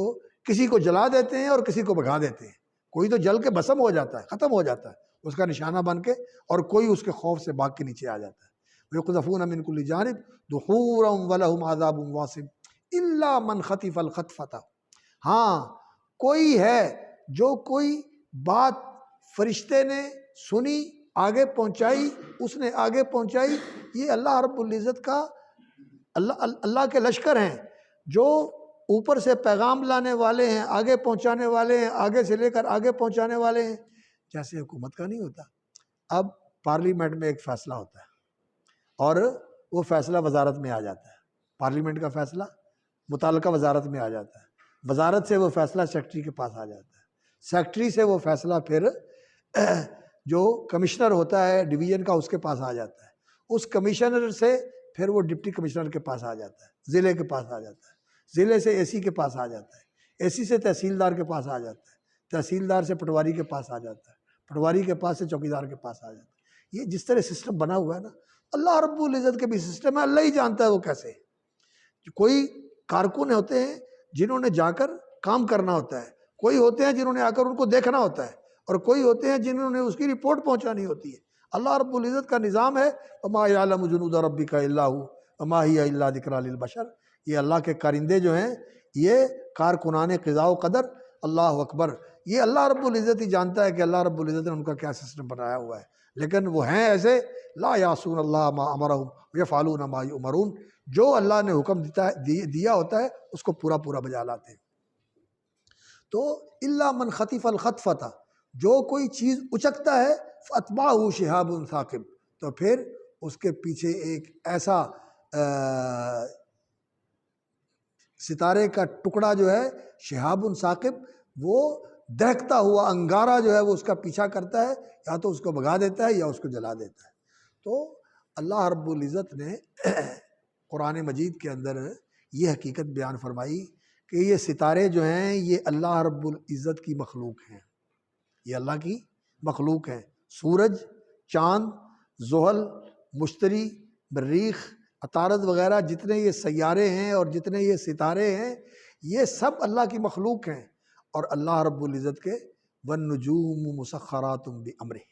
کسی کو جلا دیتے ہیں اور کسی کو بھگا دیتے ہیں۔ کوئی تو جل کے بھسم ہو جاتا ہے، ختم ہو جاتا ہے اس کا نشانہ بن کے، اور کوئی اس کے خوف سے بھاگ کے نیچے آ جاتا ہے۔ وَيُقْذَفُونَ مِن كُلِّ جانب دُحُورًا وَلَهُمْ عَذَابٌ وَاصِبٌ إِلَّا مَنْ خَطِفَ الْخَطْفَةَ، ہاں کوئی ہے جو کوئی بات فرشتے نے سنی، آگے پہنچائی، اس نے آگے پہنچائی، یہ اللہ رب العزت کا اللہ کے لشکر ہیں جو اوپر سے پیغام لانے والے ہیں، آگے پہنچانے والے ہیں، آگے سے لے کر آگے پہنچانے والے ہیں۔ جیسے حکومت کا نہیں ہوتا، اب پارلیمنٹ میں ایک فیصلہ ہوتا ہے اور وہ فیصلہ وزارت میں آ جاتا ہے، پارلیمنٹ کا فیصلہ متعلقہ وزارت میں آ جاتا ہے، وزارت سے وہ فیصلہ سیکٹری کے پاس آ جاتا ہے، سیکٹری سے وہ فیصلہ پھر جو کمشنر ہوتا ہے ڈویژن کا اس کے پاس آ جاتا ہے، اس کمشنر سے پھر وہ ڈپٹی کمشنر کے پاس آ جاتا ہے، ضلع کے پاس آ جاتا ہے، ضلع سے اے سی کے پاس آ جاتا ہے، اے سی سے تحصیلدار کے پاس آ جاتا ہے، تحصیلدار سے پٹواری کے پاس آ جاتا ہے، پٹواری کے پاس سے چوکیدار کے پاس آ جاتا ہے۔ یہ جس طرح سسٹم بنا ہوا ہے نا، اللہ رب العزت کے بھی سسٹم ہے، اللہ ہی جانتا ہے وہ کیسے ہے۔ کوئی کارکن ہوتے ہیں جنہوں نے جا کر کام کرنا ہوتا ہے، کوئی ہوتے ہیں جنہوں نے آ کر ان کو دیکھنا ہوتا ہے، اور کوئی ہوتے ہیں جنہوں نے اس کی رپورٹ پہنچانی ہوتی ہے۔ اللہ رب العزت کا نظام ہے وَمَا يَعْلَمُ جُنُودَ رَبِّكَ إِلَّا هُوَ وَمَا هِيَ إِلَّا ذِكْرَىٰ لِلْبَشَرِ، یہ اللہ کے کارندے جو ہیں یہ کارکنان قضاء و قدر، اللہ اکبر، یہ اللہ رب العزت ہی جانتا ہے کہ اللہ رب العزت نے ان کا کیا سسٹم بنایا ہوا ہے، لیکن وہ ہیں ایسے لا یعصون اللہ ما امرہم ویفعلون ما یؤمرون، جو اللہ نے حکم دیا ہوتا ہے اس کو پورا پورا بجا لاتے ہیں۔ تو الا من خطف الخطفۃ، جو کوئی چیز اچکتا ہے فاتبعہ شہاب ثاقب، تو پھر اس کے پیچھے ایک ایسا ستارے کا ٹکڑا جو ہے شہاب ثاقب، وہ دہکتا ہوا انگارہ جو ہے وہ اس کا پیچھا کرتا ہے، یا تو اس کو بھگا دیتا ہے یا اس کو جلا دیتا ہے۔ تو اللہ رب العزت نے قرآن مجید کے اندر یہ حقیقت بیان فرمائی کہ یہ ستارے جو ہیں یہ اللہ رب العزت کی مخلوق ہیں، یہ اللہ کی مخلوق ہیں۔ سورج، چاند، زحل، مشتری، مریخ، عطارد وغیرہ جتنے یہ سیارے ہیں اور جتنے یہ ستارے ہیں یہ سب اللہ کی مخلوق ہیں، اور اللہ رب العزت کے وَالنُّجُومُ مُسَخَّرَاتٌ بِأَمْرِهِ،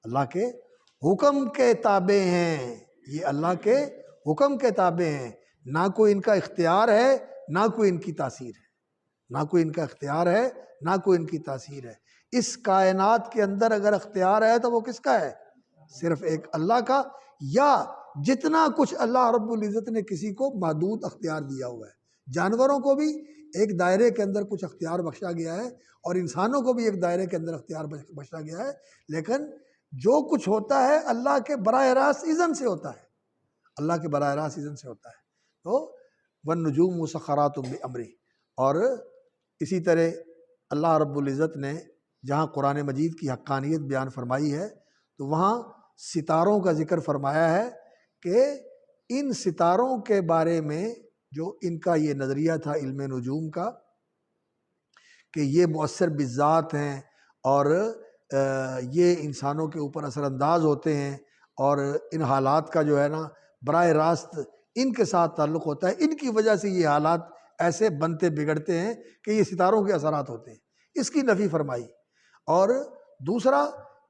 اللہ کے حکم کے تابع ہیں، یہ اللہ کے حکم کے تابع ہیں، نہ کوئی ان کا اختیار ہے نہ کوئی ان کی تاثیر ہے، نہ کوئی ان کا اختیار ہے نہ کوئی ان کی تاثیر ہے۔ اس کائنات کے اندر اگر اختیار ہے تو وہ کس کا ہے؟ صرف ایک اللہ کا، یا جتنا کچھ اللہ رب العزت نے کسی کو محدود اختیار دیا ہوا ہے۔ جانوروں کو بھی ایک دائرے کے اندر کچھ اختیار بخشا گیا ہے، اور انسانوں کو بھی ایک دائرے کے اندر اختیار بخشا گیا ہے، لیکن جو کچھ ہوتا ہے اللہ کے براہ راست اذن سے ہوتا ہے، اللہ کے براہ راست اذن سے ہوتا ہے۔ تو وَالنُّجُومُ مُسَخَّرَاتٌ بِأَمْرِهِ، اور اسی طرح اللہ رب العزت نے جہاں قرآن مجید کی حقانیت بیان فرمائی ہے تو وہاں ستاروں کا ذکر فرمایا ہے کہ ان ستاروں کے بارے میں جو ان کا یہ نظریہ تھا علم نجوم کا کہ یہ مؤثر بذات ہیں اور یہ انسانوں کے اوپر اثر انداز ہوتے ہیں، اور ان حالات کا جو ہے نا براہ راست ان کے ساتھ تعلق ہوتا ہے، ان کی وجہ سے یہ حالات ایسے بنتے بگڑتے ہیں کہ یہ ستاروں کے اثرات ہوتے ہیں، اس کی نفی فرمائی۔ اور دوسرا،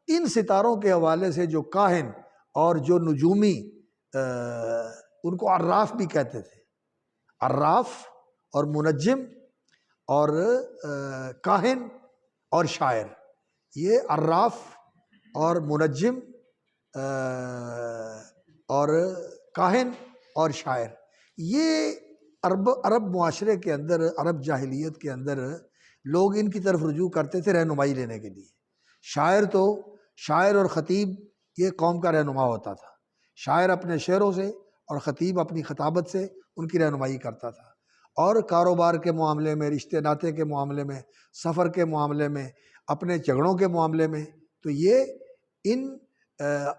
ان ستاروں کے حوالے سے جو کاہن اور جو نجومی ان کو عراف بھی کہتے تھے، عراف اور منجم اور کاہن اور شاعر، یہ عراف اور منجم اور کاہن اور شاعر، یہ عرب معاشرے کے اندر، عرب جاہلیت کے اندر لوگ ان کی طرف رجوع کرتے تھے رہنمائی لینے کے لیے۔ شاعر اور خطیب یہ قوم کا رہنما ہوتا تھا، شاعر اپنے شعروں سے اور خطیب اپنی خطابت سے ان کی رہنمائی کرتا تھا۔ اور کاروبار کے معاملے میں، رشتے ناطے کے معاملے میں، سفر کے معاملے میں، اپنے جھگڑوں کے معاملے میں، تو یہ ان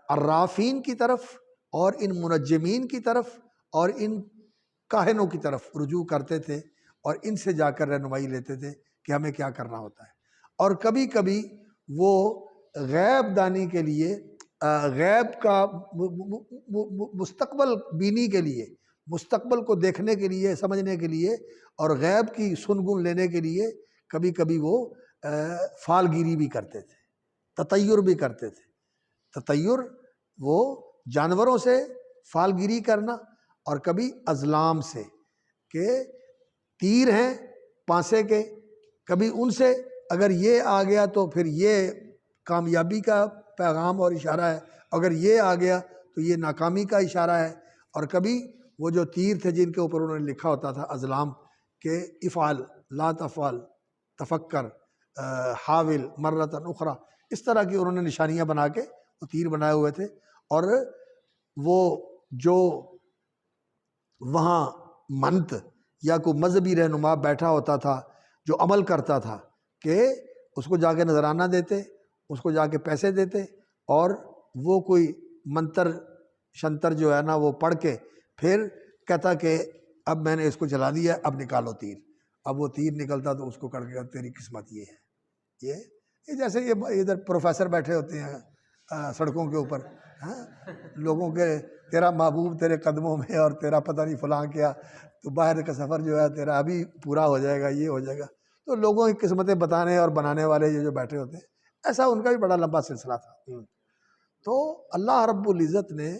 عرافین کی طرف اور ان منجمین کی طرف اور ان کاہنوں کی طرف رجوع کرتے تھے اور ان سے جا کر رہنمائی لیتے تھے کہ ہمیں کیا کرنا ہوتا ہے۔ اور کبھی کبھی وہ غیب دانی کے لیے، غیب کا مستقبل بینی کے لیے، مستقبل کو دیکھنے کے لیے، سمجھنے کے لیے اور غیب کی سنگن لینے کے لیے کبھی کبھی وہ فالگیری بھی کرتے تھے، تطیر بھی کرتے تھے۔ تطیر وہ جانوروں سے فالگیری کرنا، اور کبھی ازلام سے کہ تیر ہیں پانسے کے، کبھی ان سے اگر یہ آ گیا تو پھر یہ کامیابی کا پیغام اور اشارہ ہے، اگر یہ آ گیا تو یہ ناکامی کا اشارہ ہے۔ اور کبھی وہ جو تیر تھے جن کے اوپر انہوں نے لکھا ہوتا تھا ازلام کہ افعل لا تفعل تفکر حاول مرتن اخرى، اس طرح کی انہوں نے نشانیاں بنا کے وہ تیر بنائے ہوئے تھے۔ اور وہ جو وہاں منت یا کوئی مذہبی رہنما بیٹھا ہوتا تھا جو عمل کرتا تھا کہ اس کو جا کے نذرانہ دیتے، اس کو جا کے پیسے دیتے، اور وہ کوئی منتر شنتر جو ہے نا وہ پڑھ کے پھر کہتا کہ اب میں نے اس کو چلا دیا، اب نکالو تیر۔ اب وہ تیر نکلتا تو اس کو کر کے تیری قسمت یہ ہے۔ یہ جیسے یہ ادھر پروفیسر بیٹھے ہوتے ہیں سڑکوں کے اوپر، لوگوں کے تیرا محبوب تیرے قدموں میں اور تیرا پتہ نہیں فلاں کیا، تو باہر کا سفر جو ہے تیرا ابھی پورا ہو جائے گا، یہ ہو جائے گا۔ تو لوگوں کی قسمتیں بتانے اور بنانے والے یہ جو بیٹھے ہوتے ہیں، ایسا ان کا بھی بڑا لمبا سلسلہ تھا۔ تو اللہ رب العزت نے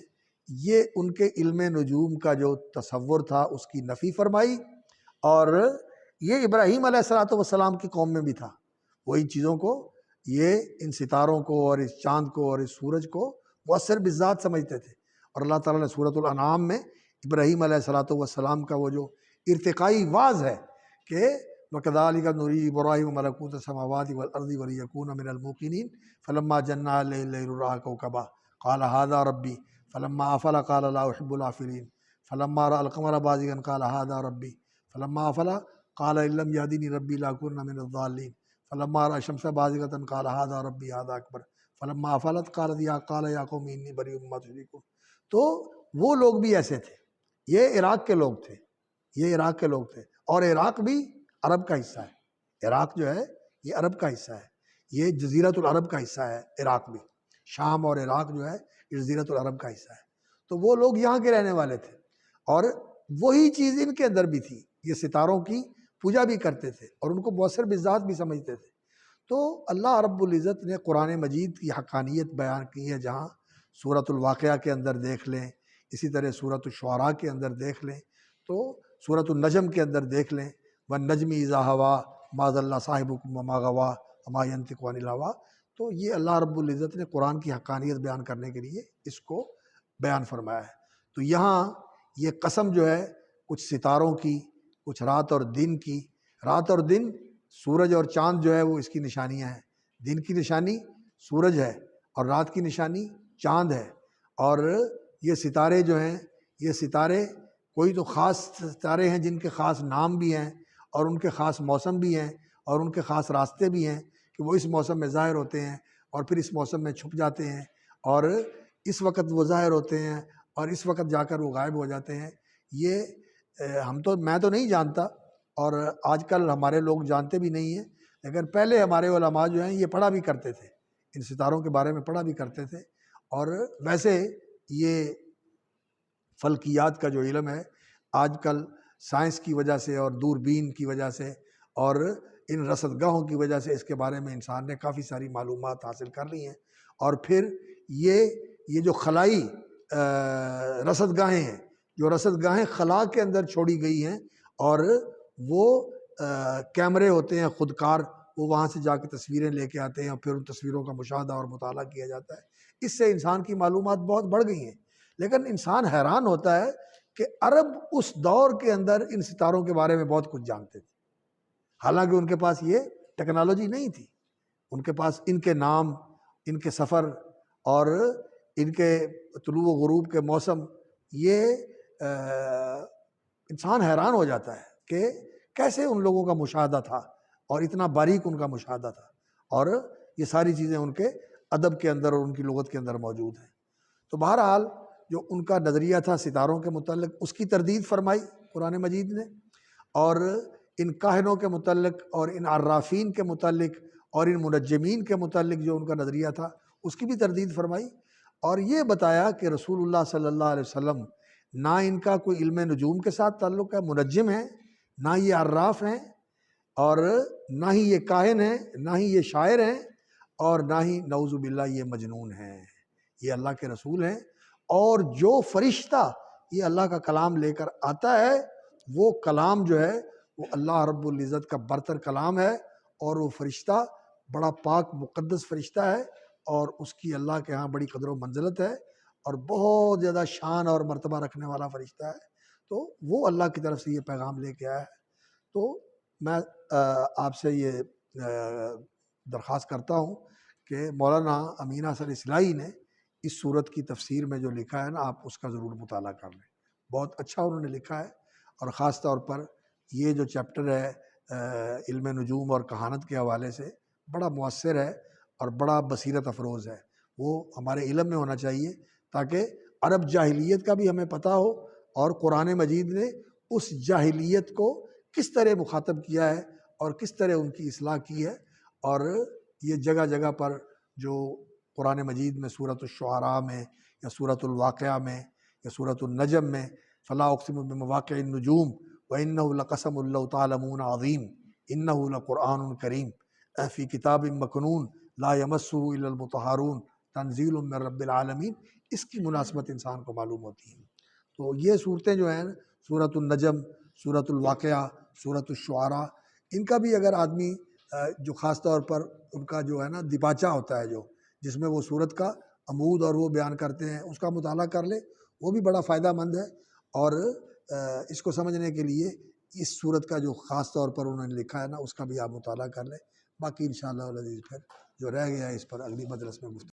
یہ ان کے علم نجوم کا جو تصور تھا اس کی نفی فرمائی، اور یہ ابراہیم علیہ السلام کی قوم میں بھی تھا۔ وہ ان چیزوں کو، یہ ان ستاروں کو اور اس چاند کو اور اس سورج کو مؤثر بالذات سمجھتے تھے۔ اور اللہ تعالیٰ نے سورۃ الانعام میں ابراہیم علیہ السلام کا وہ جو ارتقائی واز ہے کہ وَكَذَلِكَ نُرِي إِبْرَاهِيمَ مَلَكُوتَ السَّمَاوَاتِ وَالْأَرْضِ وَلِيَكُونَ مِنَ الْمُوقِنِينَ فَلَمَّا جَنَّ عَلَيْهِ اللَّيْلُ رَأَىٰ كَوْكَبًا قَالَ هَٰذَا رَبِّي فَلَمَّا أَفَلَ قَالَ لَا أُحِبُّ الْآفِلِينَ فَلَمَّا رَأَى الْقَمَرَ بَازِغًا قَالَ هَٰذَا رَبِّي فَلَمَّا أَفَلَ قَالَ إِن لَّمْ يَهْدِنِي رَبِّي لَأَكُونَنَّ مِنَ الضَّالِّينَ فَلَمَّا رَأَى الشَّمْسَ بَازِغَةً قَالَ هَٰذَا رَبِّي هَٰذَا أَكْبَرُ فَلَمَّا أَفَلَتْ قَالَ يَا قَوْمِ إِنِّي بَرِيءٌ مِّمَّا تُشْرِكُونَ۔ تو وہ لوگ بھی ایسے تھے، یہ عراق کے لوگ تھے، یہ عراق کے لوگ تھے، اور عراق بھی عرب کا حصہ ہے۔ عراق جو ہے یہ عرب کا حصہ ہے، یہ جزیرۃ العرب کا حصہ ہے۔ عراق بھی، شام اور عراق جو ہے یہ جزیرۃ العرب کا حصہ ہے۔ تو وہ لوگ یہاں کے رہنے والے تھے، اور وہی چیز ان کے اندر بھی تھی، یہ ستاروں کی پوجا بھی کرتے تھے اور ان کو مؤثر بالذات بھی سمجھتے تھے۔ تو اللہ رب العزت نے قرآن مجید کی حقانیت بیان کی ہے، جہاں سورۃ الواقعہ کے اندر دیکھ لیں، اسی طرح سورۃ الشعراء کے اندر دیکھ لیں، تو سورۃ النجم کے اندر دیکھ لیں وَالنَّجْمِ إِذَا هَوَىٰ مَا ضَلَّ صَاحِبُكُمْ وَمَا غَوَىٰ وَمَا يَنطِقُ عَنِ الْهَوَىٰ۔ تو یہ اللہ رب العزت نے قرآن کی حقانیت بیان کرنے کے لیے اس کو بیان فرمایا ہے۔ تو یہاں یہ قسم جو ہے کچھ ستاروں کی، کچھ رات اور دن کی۔ رات اور دن، سورج اور چاند جو ہے وہ اس کی نشانیاں ہیں۔ دن کی نشانی سورج ہے اور رات کی نشانی چاند ہے۔ اور یہ ستارے جو ہیں، یہ ستارے کوئی تو خاص ستارے ہیں جن کے خاص نام بھی ہیں اور ان کے خاص موسم بھی ہیں اور ان کے خاص راستے بھی ہیں کہ وہ اس موسم میں ظاہر ہوتے ہیں اور پھر اس موسم میں چھپ جاتے ہیں، اور اس وقت وہ ظاہر ہوتے ہیں اور اس وقت جا کر وہ غائب ہو جاتے ہیں۔ یہ میں تو نہیں جانتا، اور آج کل ہمارے لوگ جانتے بھی نہیں ہیں، لیکن پہلے ہمارے علماء جو ہیں یہ پڑھا بھی کرتے تھے، ان ستاروں کے بارے میں پڑھا بھی کرتے تھے۔ اور ویسے یہ فلکیات کا جو علم ہے آج کل سائنس کی وجہ سے اور دوربین کی وجہ سے اور ان رصد گاہوں کی وجہ سے اس کے بارے میں انسان نے کافی ساری معلومات حاصل کر لی ہیں۔ اور پھر یہ جو خلائی رصد گاہیں ہیں، جو رصد گاہیں خلا کے اندر چھوڑی گئی ہیں، اور وہ کیمرے ہوتے ہیں خودکار، وہ وہاں سے جا کے تصویریں لے کے آتے ہیں اور پھر ان تصویروں کا مشاہدہ اور مطالعہ کیا جاتا ہے۔ اس سے انسان کی معلومات بہت بڑھ گئی ہیں، لیکن انسان حیران ہوتا ہے کہ عرب اس دور کے اندر ان ستاروں کے بارے میں بہت کچھ جانتے تھے، حالانکہ ان کے پاس یہ ٹیکنالوجی نہیں تھی۔ ان کے پاس ان کے نام، ان کے سفر اور ان کے طلوع و غروب کے موسم، یہ انسان حیران ہو جاتا ہے کہ کیسے ان لوگوں کا مشاہدہ تھا اور اتنا باریک ان کا مشاہدہ تھا، اور یہ ساری چیزیں ان کے ادب کے اندر اور ان کی لغت کے اندر موجود ہیں۔ تو بہرحال جو ان کا نظریہ تھا ستاروں کے متعلق، اس کی تردید فرمائی قرآن مجید نے، اور ان کاہنوں کے متعلق اور ان عرافین کے متعلق اور ان منجمین کے متعلق جو ان کا نظریہ تھا اس کی بھی تردید فرمائی، اور یہ بتایا کہ رسول اللہ صلی اللہ علیہ وسلم نہ ان کا کوئی علم نجوم کے ساتھ تعلق ہے، منجم ہیں، نہ یہ عراف ہیں، اور نہ ہی یہ کاہن ہیں، نہ ہی یہ شاعر ہیں، اور نہ ہی نعوذ باللہ یہ مجنون ہیں، یہ اللہ کے رسول ہیں۔ اور جو فرشتہ یہ اللہ کا کلام لے کر آتا ہے وہ کلام جو ہے وہ اللہ رب العزت کا برتر کلام ہے، اور وہ فرشتہ بڑا پاک مقدس فرشتہ ہے، اور اس کی اللہ کے ہاں بڑی قدر و منزلت ہے، اور بہت زیادہ شان اور مرتبہ رکھنے والا فرشتہ ہے۔ تو وہ اللہ کی طرف سے یہ پیغام لے کے آیا ہے۔ تو میں آپ سے یہ درخواست کرتا ہوں کہ مولانا امین حسن اصلاحی نے اس صورت کی تفسیر میں جو لکھا ہے نا، آپ اس کا ضرور مطالعہ کر لیں، بہت اچھا انہوں نے لکھا ہے، اور خاص طور پر یہ جو چیپٹر ہے علم نجوم اور کہانت کے حوالے سے بڑا مؤثر ہے اور بڑا بصیرت افروز ہے، وہ ہمارے علم میں ہونا چاہیے تاکہ عرب جاہلیت کا بھی ہمیں پتہ ہو، اور قرآن مجید نے اس جاہلیت کو کس طرح مخاطب کیا ہے اور کس طرح ان کی اصلاح کی ہے۔ اور یہ جگہ جگہ پر جو قرآن مجید میں سورۃ الشعراء میں یا سورۃ الواقعہ میں یا سورۃ النجم میں فلا اقسم بمواقع النجوم وانہ لقسم لو تعلمون عظیم انہ لقرآن کریم فی کتاب مکنون لا یمسہ الا المطہرون تنزیل من رب العالمین، اس کی مناسبت انسان کو معلوم ہوتی ہے۔ تو یہ صورتیں جو ہیں سورۃ النجم، سورۃ الواقعہ، سورۃ الشعراء، ان کا بھی اگر آدمی جو خاص طور پر ان کا جو ہے نا دیباچہ ہوتا ہے، جو جس میں وہ سورت کا عمود اور وہ بیان کرتے ہیں، اس کا مطالعہ کر لے، وہ بھی بڑا فائدہ مند ہے۔ اور اس کو سمجھنے کے لیے اس سورت کا جو خاص طور پر انہوں نے لکھا ہے نا، اس کا بھی آپ مطالعہ کر لیں۔ باقی انشاءاللہ العزیز پھر جو رہ گیا ہے اس پر اگلی مجلس میں گفتگو